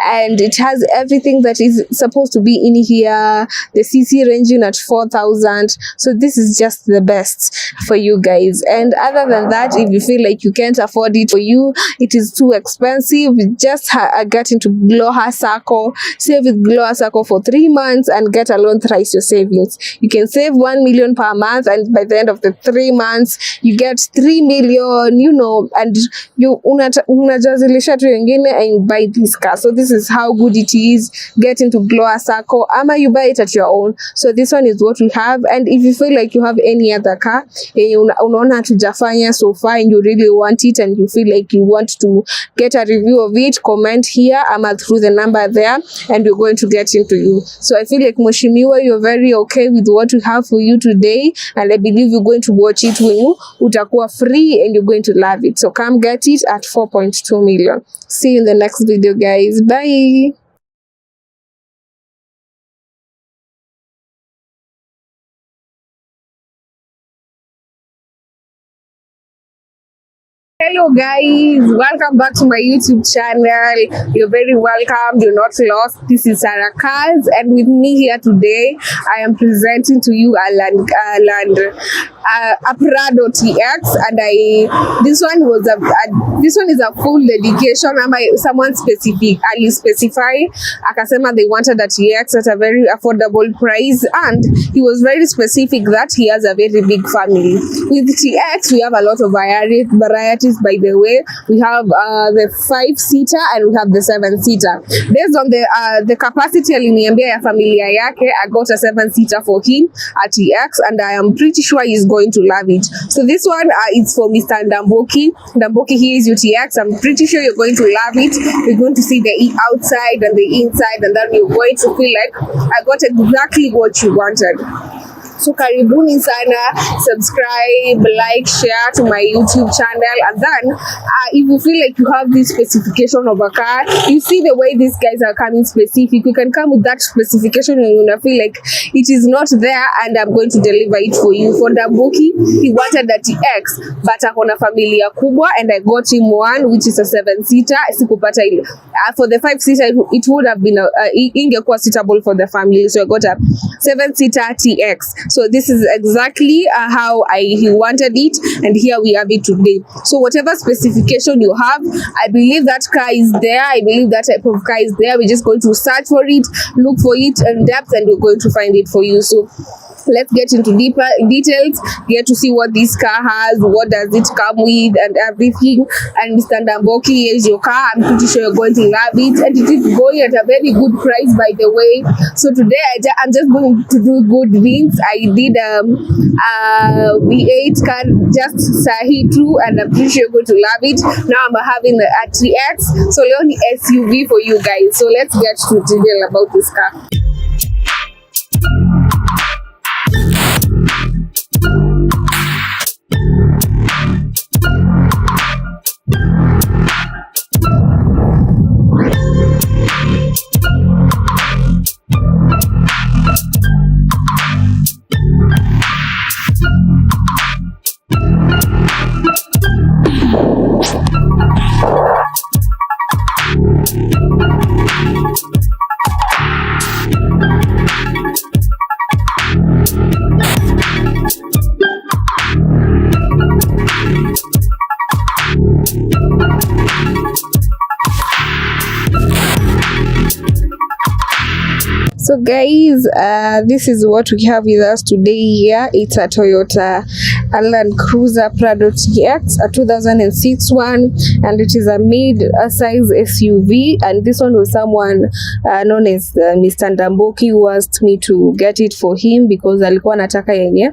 and it has everything that is supposed to be in here. The CC ranging at 4,000. So this is just the best for you guys. And other than that, if you feel like you can't afford it for you, it is too expensive, just get into Gloha Sacco, save with Gloha Sacco for 3 months and get a loan thrice your savings. You can save 1 million per month, and by the end of the 3 months you get 3 million, you know, and you unajazilisha tu wengine and you buy this car. So this is how good it is. Get into Gloha Sacco ama you buy it at your own. So this one is what we have. And if you feel like you have any other car unaona hatujafanya so far and you really want it and you feel like you want to get a review of it, comment here ama through the number there and we're going to get into you. So I feel like Mheshimiwa, you're very okay with what we have for you today, and I believe you're going to watch it when you utakuwa free and you're going to love it. So come get it at 4.2 million. See you in the next video, guys. Bye. Hello guys, welcome back to my YouTube channel. You're very welcome. You're not lost. This is Sarah Kaz, and with me here today, I am presenting to you a Prado TX, and this one is a full dedication. Someone specifically specify akasema they wanted a TX at a very affordable price, and he was very specific that he has a very big family. With TX, we have a lot of varieties. By the way, we have the 5-seater and we have the 7-seater. Based on the capacity aliniambia ya familia yake, I got a 7-seater for him at TX, and I am pretty sure he's going to love it. So this one is for Mr. Ndamboki. Ndamboki, here is your TX. I'm pretty sure you're going to love it. You're going to see the outside and the inside, and then you're going to feel like I got exactly what you wanted. So karibuni sana, subscribe, like, share to my YouTube channel, and then if you feel like you have this specification of a car, you see the way these guys are coming specific, you can come with that specification and you feel like it is not there, and I'm going to deliver it for you. For Ndamboki, he wanted the TX, but akona familia kubwa, and I got him one which is a 7-seater. Sikupata ile. For the 5-seater, it would have been ingekuwa suitable for the family, so I got a 7-seater TX. So this is exactly how he wanted it, and here we have it today. So whatever specification you have, I believe that car is there. I believe that type of car is there. We're just going to search for it, look for it in depth, and we're going to find it for you. So let's get into deeper details, get to see what this car has, what does it come with, and everything. And Mr. Ndamboki, here's your car. I'm pretty sure you're going to love it, and it is going at a very good price, by the way. So today I'm just going to do good things. I did a V8 car just sahi too, and I'm pretty sure you're going to love it. Now I'm having a TX, so only SUV for you guys. So let's get to detail about this car. So guys, this is what we have with us today here. It's a Toyota LandCruiser Prado TX, a 2006 one, and it is a mid-size SUV. And this one was someone known as Mr. Ndamboki who asked me to get it for him because alikuwa anataka yenye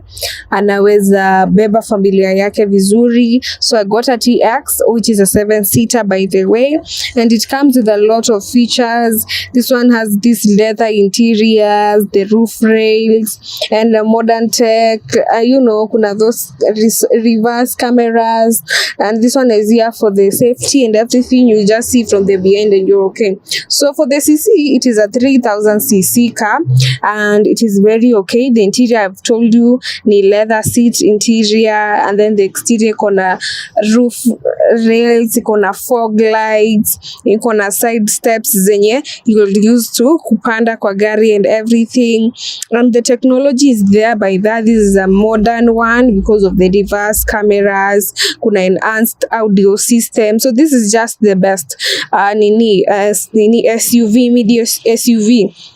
anaweza beba familia yake vizuri. So I got a TX, which is a 7-seater, by the way, and it comes with a lot of features. This one has this leather interiors, the roof rails, and the modern tech. Kuna those reverse cameras, and this one is here for the safety and everything. You just see from the behind and you're okay. So for the CC, it is a 3000 cc car, and it is very okay. The interior, I've told you, ni leather seat interior, and then the exterior ikona roof rails, ikona fog lights, ikona side steps zenye you will use to kupanda kwa gari and everything. And the technology is there by that. This is a modern one because of the reverse cameras, kuna enhanced audio system. So this is just the best SUV, medium SUV.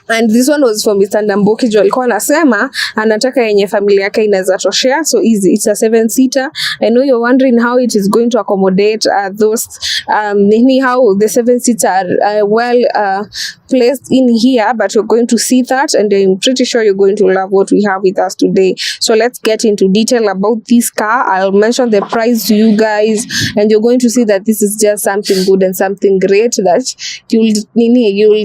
And this one was from Mr. Ndamboki jo alikuwa anasema anataka yenye familia yake inaweza toshea. So easy, it's a 7-seater. I know you're wondering how it is going to accommodate those how the 7-seater are well placed in here, but you're going to see that, and I'm pretty sure you're going to love what we have with us today. So let's get into detail about this car. I'll mention the price to you guys, and you're going to see that this is just something good and something great that you'll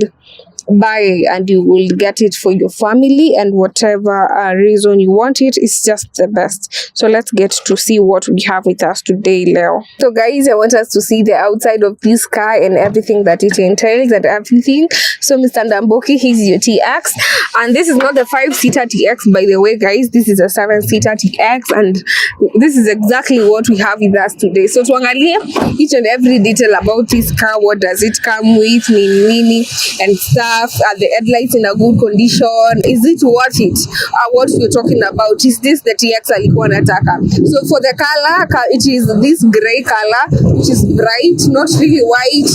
buy and you will get it for your family, and whatever reason you want it, it's just the best. So let's get to see what we have with us today, Leo. So guys, I want us to see the outside of this car and everything that it entails and everything. So Mr. Ndamboki, here's your TX, and this is not the 5-seater TX, by the way guys, this is a 7-seater TX, and this is exactly what we have with us today. So tuangalie each and every detail about this car. What does it come with, nini and stuff. Are the headlights in a good condition? Is it worth it? What we're talking about, is this the TX alikuwa nataka? So for the color, it is this gray color, which is bright, not really white,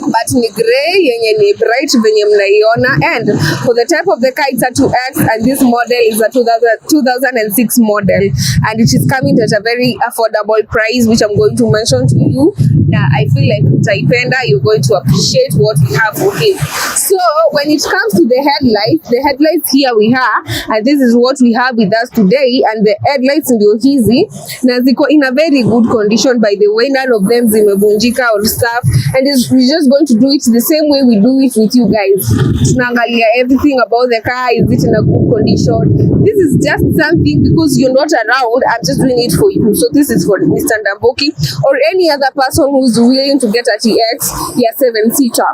but ni gray yenye ni bright venye mnaiona. And for the type of the car, it's a 2X, and this model is a 2006 model, and it is coming at a very affordable price, which I'm going to mention to you. Now I feel like utaipenda, you're going to appreciate what we have for him. So when it comes to the headlights here we have, and this is what we have with us today. And the headlights ndio hizi na ziko in a very good condition, by the way, none of them zimevunjika or stuff, and we're just going to do it the same way we do it with you guys. Tunaangalia everything about the car, is it in a good condition. This is just something because you're not around, I'm just doing it for you. So this is for Mr. Ndamboki or any other person who's willing to get a TX ya 7-seater.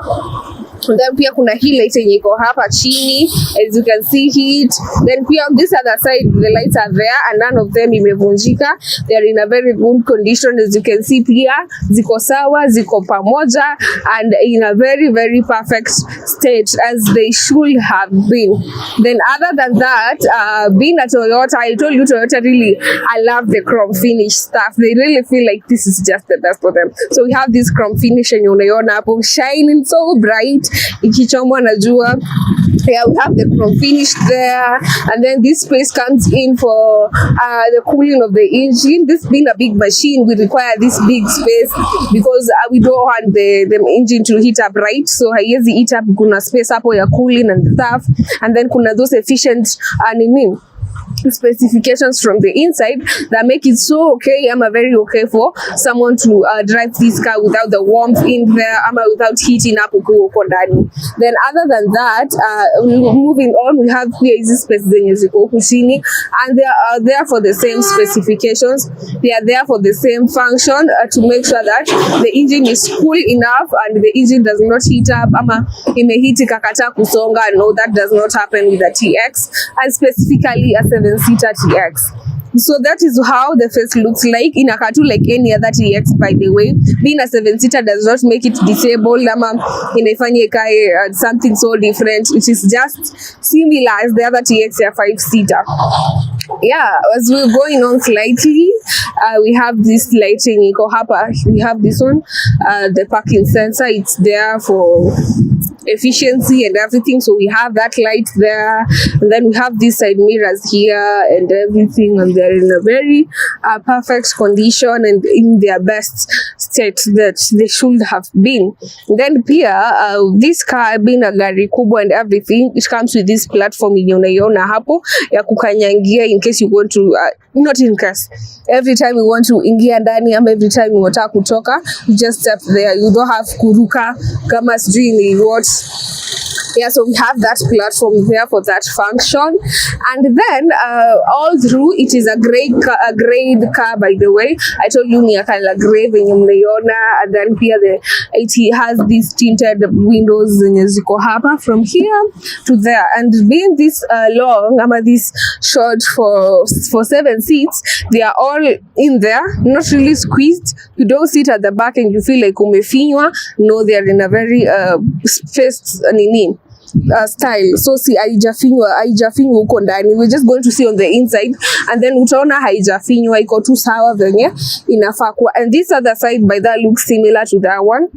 Then pia kuna hii light yenye iko hapa chini, as you can see it. Then pia on this other side the lights are there, and none of them imevunjika, they are in a very good condition, as you can see. Pia ziko sawa, ziko pamoja, and in a very very perfect state as they should have been. Then other than that, being a Toyota, I told you Toyota really, I love the chrome finish stuff. They really feel like this is just the best for them. So we have this chrome finish and unaiona hapo shining so bright, ikichomwa na jua. Yeah, we have the chrome finish there, and then this space comes in for the cooling of the engine. This being a big machine, we require this big space because we don't want the engine to heat up, right? So haiwezi heat up, kuna space hapo ya cooling and stuff, and then kuna those efficient specifications from the inside that make it so okay. I'm very okay for someone to drive this car without the warmth in there, without heating up huko ndani. Then other than that, moving on, we have here is this space zenye ziko huku chini, and they are there for the same specifications. They are there for the same function to make sure that the engine is cool enough and the engine does not heat up imehiti kakata kusonga. No, that does not happen with a TX, and specifically a 7-seater TX. So that is how the face looks like in a car too, like any other TX, by the way. Being a 7-seater does not make it disabled inaifanya ikae something so different. It is just similar as the other TX ya 5-seater. Yeah, as we're going on slightly, we have this lighting iko hapa. We have this one, the parking sensor, it's there for efficiency and everything, so we have that light there, and then we have these side mirrors here and everything, and they're in a very perfect condition and in their best state that they should have been. Then pia this car being a gari kubwa and everything, it comes with this platform yenye unaiona hapo ya kukanyangia in case you want to not in case, every time you want to ingia ndani ama every time you wataka kutoka, you just step there, you don't have kuruka kama sijui ni what. Yeah, so we have that platform there for that function. And then all through it is a grade car, by the way. I told you ni akala grey venye mnaiona, and then pia it has these tinted windows zenye ziko hapa from here to there. And being this long this short for 7 seats, they are all in there, not really squeezed. You don't sit at the back and you feel like umefinywa. No, they are in a very spaced style. So see, haijafinywa huko ndani. We're just going to see on the inside, and then utaona haijafinywa, iko tu sawa venye inafaa kuwa. And this other side by that looks similar to that one.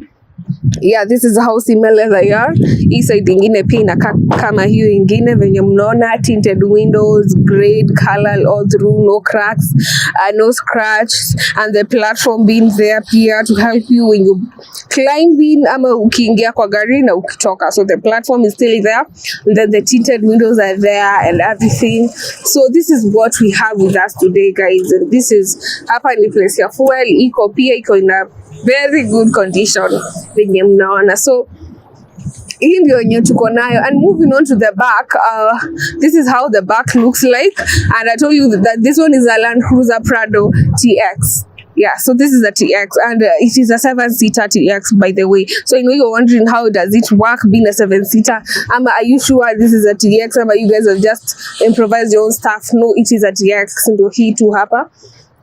Yeah, this is how similar they are. Hii side ingine pia inakaa kama hiyo ingine venye mnaona, tinted windows, great color all through, no cracks, no scratch, and the platform being there pia to help you when you climb in ama ukiingia kwa gari na ukitoka. So the platform is still there, and then the tinted windows are there and everything. So this is what we have with us today, guys, and this is hapa ni place ya fuel, iko pia iko in a very good condition venye mnaona. So hii ndio yenye tuko nayo. And moving on to the back, this is how the back looks like, and I told you that this one is a LandCruiser Prado TX. Yeah, so this is a TX, and it is a 7-seater TX, by the way. So I know you're wondering how does it work being a 7-seater. Are you sure this is a TX? You guys have just improvised your own stuff? No, it is a TX. Ndio hii tu hapa.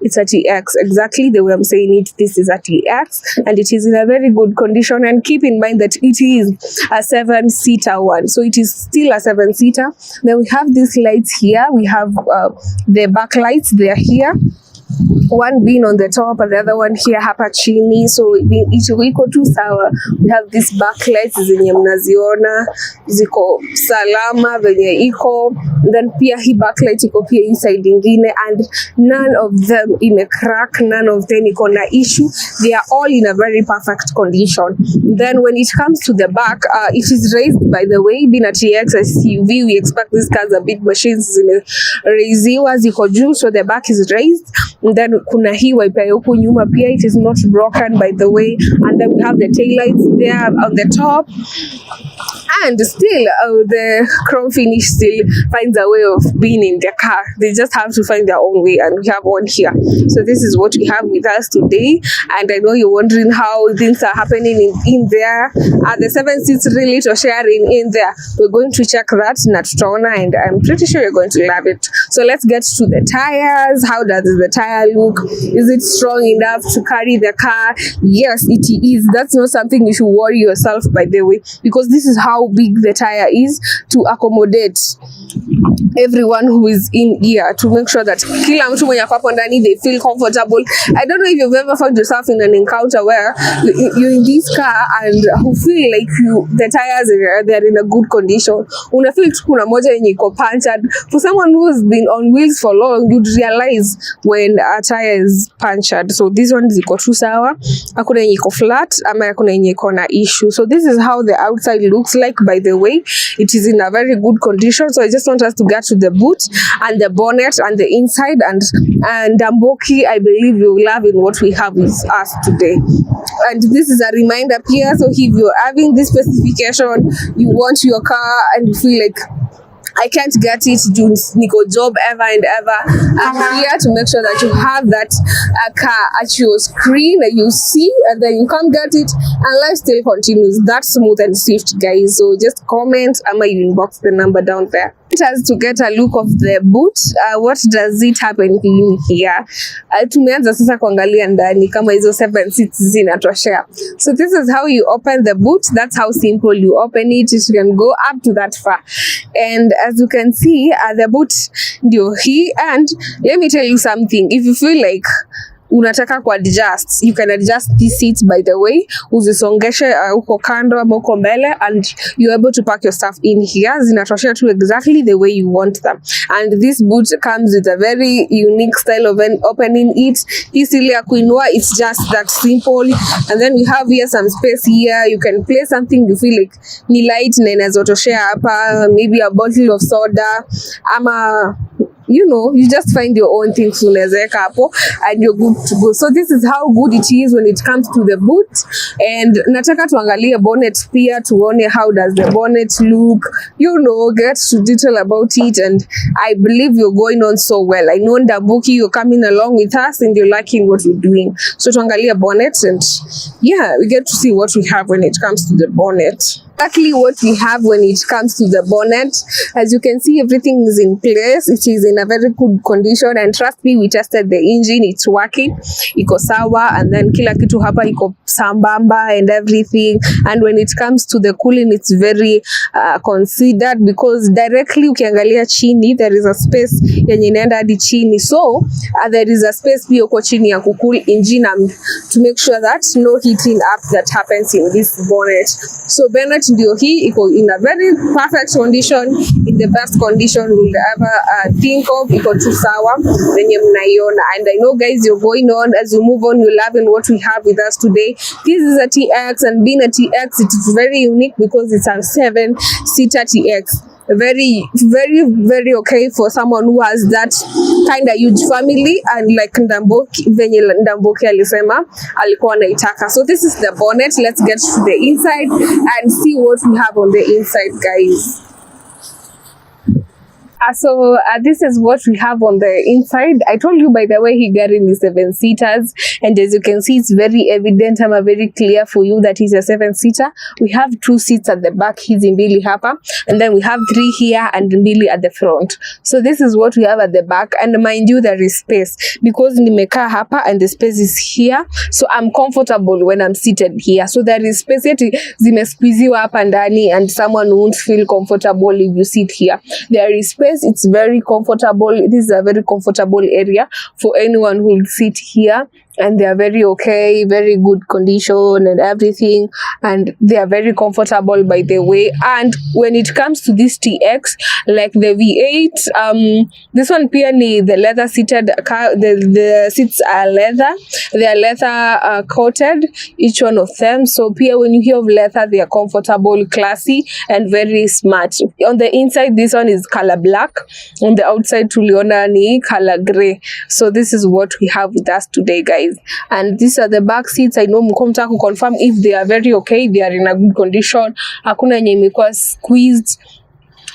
It's a TX, exactly the way I'm saying it. This is a TX, and it is in a very good condition. And keep in mind that it is a 7-seater one, so it is still a 7-seater. Then we have these lights here. We have the back lights. They are here. One being on the top and the other one here hapa chini, so iko tu sawa. We have these backlights zenye mnaziona ziko salama venye iko, then pia hii backlight iko pia hii side ingine, and none of them ime crack, none of them iko na issue. They are all in a very perfect condition. Then when it comes to the back, it is raised, by the way. Being a TX SUV, we expect these cars are big machines, zime raiziwa ziko juu, so the back is raised. And then kuna hii wiper huku nyuma pia, it is not broken, by the way. And then we have the tail lights there on the top, and still the chrome finish still finds a way of being in the car. They just have to find their own way, and we have one here. So this is what we have with us today, and I know you're wondering how things are happening in there. Are the 7 seats really to sharing in there? We're going to check that na tutaona, and I'm pretty sure you're going to love it. So let's get to the tires. How does the tire look? Is it strong enough to carry the car? Yes, it is. That's not something you should worry yourself, by the way, because this is how big the tire is to accommodate everyone who is in here, to make sure that kila mtu mwenye hapo ndani they feel comfortable. I don't know if you've ever found yourself in an encounter where you're in this car and you feel like the tires they're in a good condition. Una feel kuna moja yenye iko punctured. For someone who has been on wheels for long, you'd realize when a tire is punctured. So this one ziko tu sawa, hakuna yenye iko flat ama hakuna yenye iko na issue. So this is how the outside looks like, by the way. It is in a very good condition. So I just want us to get to the boot and the bonnet and the inside, and Mboki, I believe you're loving what we have with us today. And this is a reminder here, so if you're having this specification, you want your car and you feel like I can't get it, do Nico job ever and ever, I'm here to make sure that you have that car at your screen that you see, and then you come get it, and life still continues. That's smooth and swift, guys. So just comment, ama you inbox the number down there. It has to get a look of the boot. What does it happen in here? Tumeanza sasa kuangalia ndani kama hizo 7 seats zinatoshea. So this is how you open the boot. That's how simple you open it. You can go up to that far. And as you can see, the boot ndio hii. And let me tell you something. If you feel like unataka ku adjust, you can adjust these seats, by the way. Uzisongeshe uko kando ama uko mbele, and you're able to pack your stuff in here. Zinatoshea tu exactly the way you want them. And this boot comes with a very unique style of opening it. Hii ile ya kuinua, it's just that simple. And then we have here some space here. You can place something you feel like ni light na inazotoshea hapa, maybe a bottle of soda ama you know, you just find your own things unaweka hapo and you're good to go. So this is how good it is when it comes to the boot. And nataka tuangalie bonnet pia, tuone how does the bonnet look, you know, get to detail about it. And I believe you're going on so well. I know Ndambuki, you're coming along with us and you're liking what we're doing. So tuangalie bonnet, and yeah, we get to see what we have when it comes to the bonnet. Exactly what we have when it comes to the bonnet. As you can see, everything is in place. It is in a very good condition, and trust me, we tested the engine, it's working, iko sawa, and then kila kitu hapa iko sambamba and everything. And when it comes to the cooling, it's very considered, because directly ukiangalia chini there is a space yenye inaenda hadi chini, so there is a space pia uko chini ya kucool engine to make sure that no heating up that happens in this bonnet. So bonnet ndio hii iko in a very perfect condition, in the best condition we'll ever think of. Iko tu sawa venye mnaiona. And I know, guys, you're going on as you move on, you're loving what we have with us today. This is a TX, and being a TX, it is very unique because it's a 7-seater TX. very very okay for someone who has that kind of huge family, and like Ndamboki, venye Ndamboki alisema alikuwa anaitaka. So this is the bonnet. Let's get to the inside and see what we have on the inside, guys. So this is what we have on the inside. I told you, by the way, he got in the 7-seaters, and as you can see, it's very evident, very clear for you that he's a 7-seater. We have 2 seats at the back, he's in mbili hapa, and then we have 3 here and mbili at the front. So this is what we have at the back, and mind you, there is space because nimekaa hapa and the space is here, so I'm comfortable when I'm seated here. So there is space yet zimesqueeziwa hapa ndani, and someone won't feel comfortable if you sit here. There is space. It's very comfortable. This is a very comfortable area for anyone who will sit here, and they are very okay, very good condition and everything, and they are very comfortable, by the way. And when it comes to this TX, like the V8, this one pia ni the leather seated car. The seats are leather. They are leather coated, each one of them. So pia when you hear of leather, they are comfortable, classy, and very smart. On the inside, this one is color black. On the outside, tuliona ni color gray. So this is what we have with us today, guys. And these are the back seats. I know mkomta ku confirm if they are very okay, they are in a good condition. Hakuna yenye imekuwa squeezed.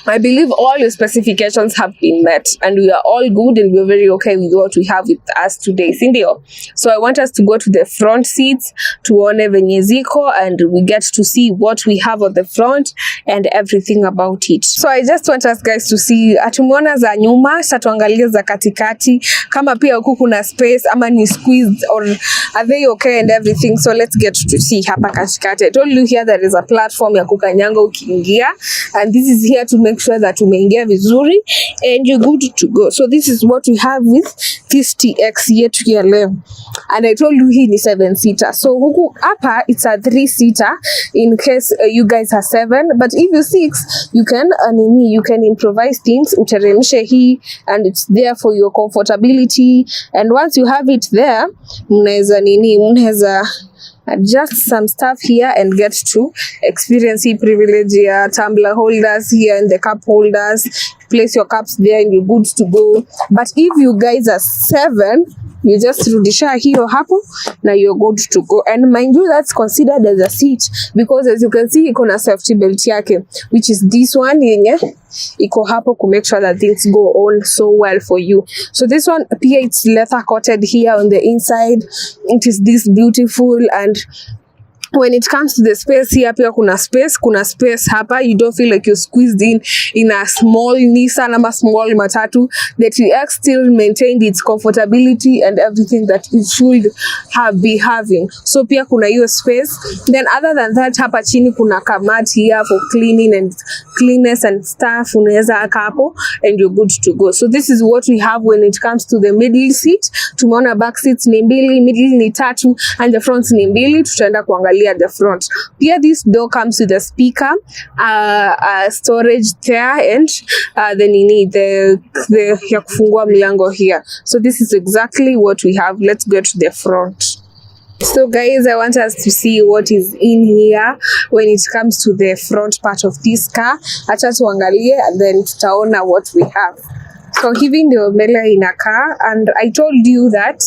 I believe all your specifications have been met, and we are all good, and we're very okay with what we have with us today, sindio? So I want us to go to the front seats, tuone venye ziko, and we get to see what we have on the front and everything about it. So I just want us guys to see, atumeona za nyuma, satuangalia za katikati, kama pia huku kuna space, ama ni squeezed, or are they okay and everything. So let's get to see hapa katikati. I told you here there is a platform ya kukanyanga ukiingia, and this is here to make sure that umeingia vizuri and you're good to go. So this is what we have with this TX yetu ya leo, and I told you hii ni 7-seater. So huku hapa it's a 3-seater in case you guys are 7, but if you 6 you can improvise things, uteremshe hii, and it's there for your comfortability. And once you have it there, mnaweza adjust some stuff here and get to experience the privilege here. Tumbler holders here and the cup holders, place your cups there and you're good to go. But if you guys are 7, you just rudisha hiyo hapo na you're good to go. And mind you, that's considered as a seat because as you can see iko na safety belt yake, which is this one yenye iko hapo to make sure that things go on so well for you. So this one pia, it's leather coated here on the inside. It is this beautiful, and when it comes to the space here, pia kuna space hapa. You don't feel like you're squeezed in a small Nissan ama small matatu. The TX still maintained its comfortability and everything that it should be having. So pia kuna hiyo space. Then other than that, hapa chini kuna kamat here for cleaning and cleanness and stuff. Unaweza aka hapo and you're good to go. So this is what we have when it comes to the middle seat. Tumeona back seats ni 2, middle ni 3, and the front ni 2. Tutaenda kuangalia at the front. Here this door comes with a speaker, storage there, and then you need the ya kufungua mlango here. So this is exactly what we have. Let's go to the front. So guys, I want us to see what is in here when it comes to the front part of this car. Acha tuangalie and then tutaona what we have. So hivi ndio mbele inakaa, and I told you that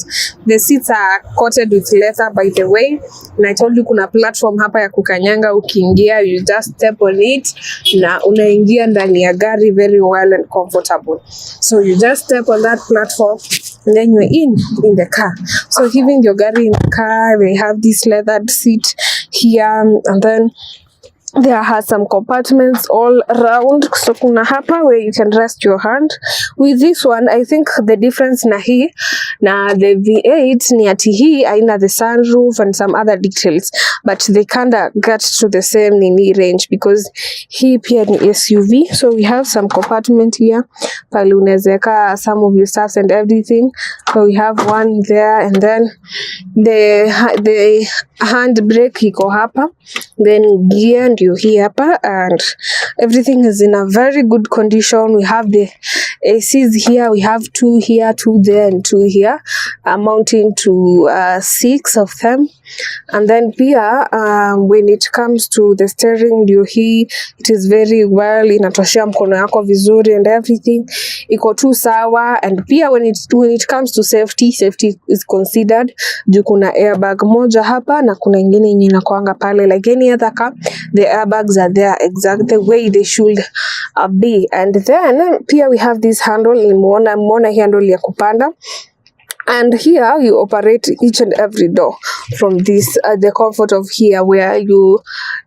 the seats are coated with leather, by the way. And I told you kuna platform hapa ya kukanyanga ukiingia, you just step on it na unaingia ndani ya gari very well and comfortable. So you just step on that platform and then you're in the car. So hivi ndio gari inakaa. They have this leathered seat here, and then there has some compartments all around. So kuna hapa where you can rest your hand. With this one, I think the difference na hii na the V8 ni ati hii aina the sunroof and some other details, but they kinda get to the same nini range because hii pia ni SUV. So we have some compartment here pale unaweka some of your stuff and everything. So we have one there, and then the handbrake iko hapa, then gear ndio hii hapa, and everything is in a very good condition. We have the ACs here. We have 2 here, 2 there, and 2 here, amounting to 6 of them. And then pia when it comes to the steering, ndio hii, it is very well, inatoshea mkono yako vizuri and everything, iko tu sawa. And pia when it comes to safety is considered, juu kuna airbag moja hapa na kuna ingine yenye inakuanga pale, like any other car, the airbags are there exactly the way they should be. And then pia we have this handle, nimeona hii handle ya kupanda. And here you operate each and every door from this the comfort of here where you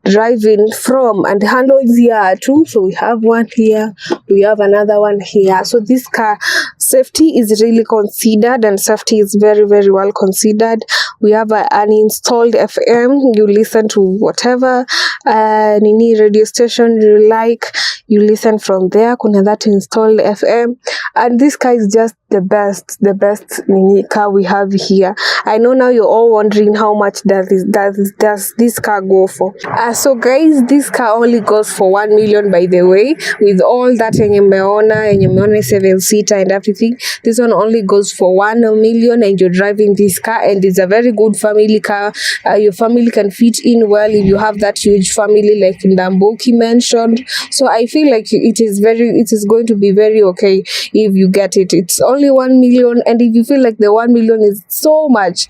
driving from, and handles here too. So we have one here, we have another one here. So this car safety is really considered, and safety is very, very well considered. We have an installed FM. You listen to whatever nini radio station you like, you listen from there. Kuna that installed FM, and this car is just the best mini car we have here. I know now you're all wondering how much does this car go for. So guys, this car only goes for 1 million, by the way, with all that yenye meona 7-seater and everything. This one only goes for 1 million, and you're driving this car, and it's a very good family car. Your family can fit in well if you have that huge family like Ndamboki mentioned. So I feel like it is going to be very okay if you get it. It's only 1 million, and if you feel like the 1 million is so much,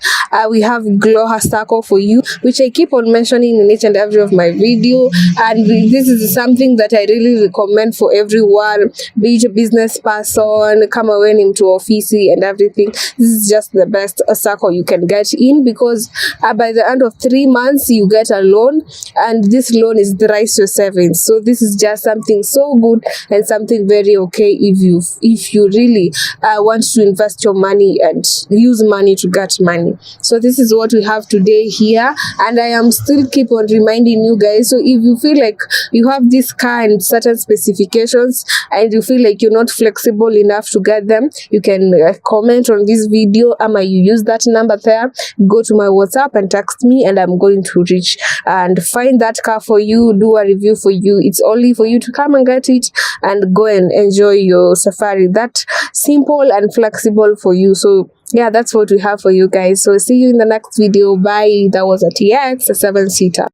we have glow Hastako for you, which I keep on mentioning in each and every of my video. And this is something that I really recommend for everyone, be it a business person, come away into office and everything. This is just the best circle you can get in, because by the end of 3 months you get a loan, and this loan is the rise to savings. So this is just something so good and something very okay if you really want to invest your money and use money to get money. So this is what we have today here, and I am still keep on reminding you guys. So if you feel like you have this car and certain specifications and you feel like you're not flexible enough to get them, you can comment on this video, you use that number there, go to my WhatsApp and text me, and I'm going to reach and find that car for you, do a review for you. It's only for you to come and get it and go and enjoy your safari. That simple and flexible for you. So yeah, that's what we have for you guys. So see you in the next video. Bye. That was a TX, a 7-seater.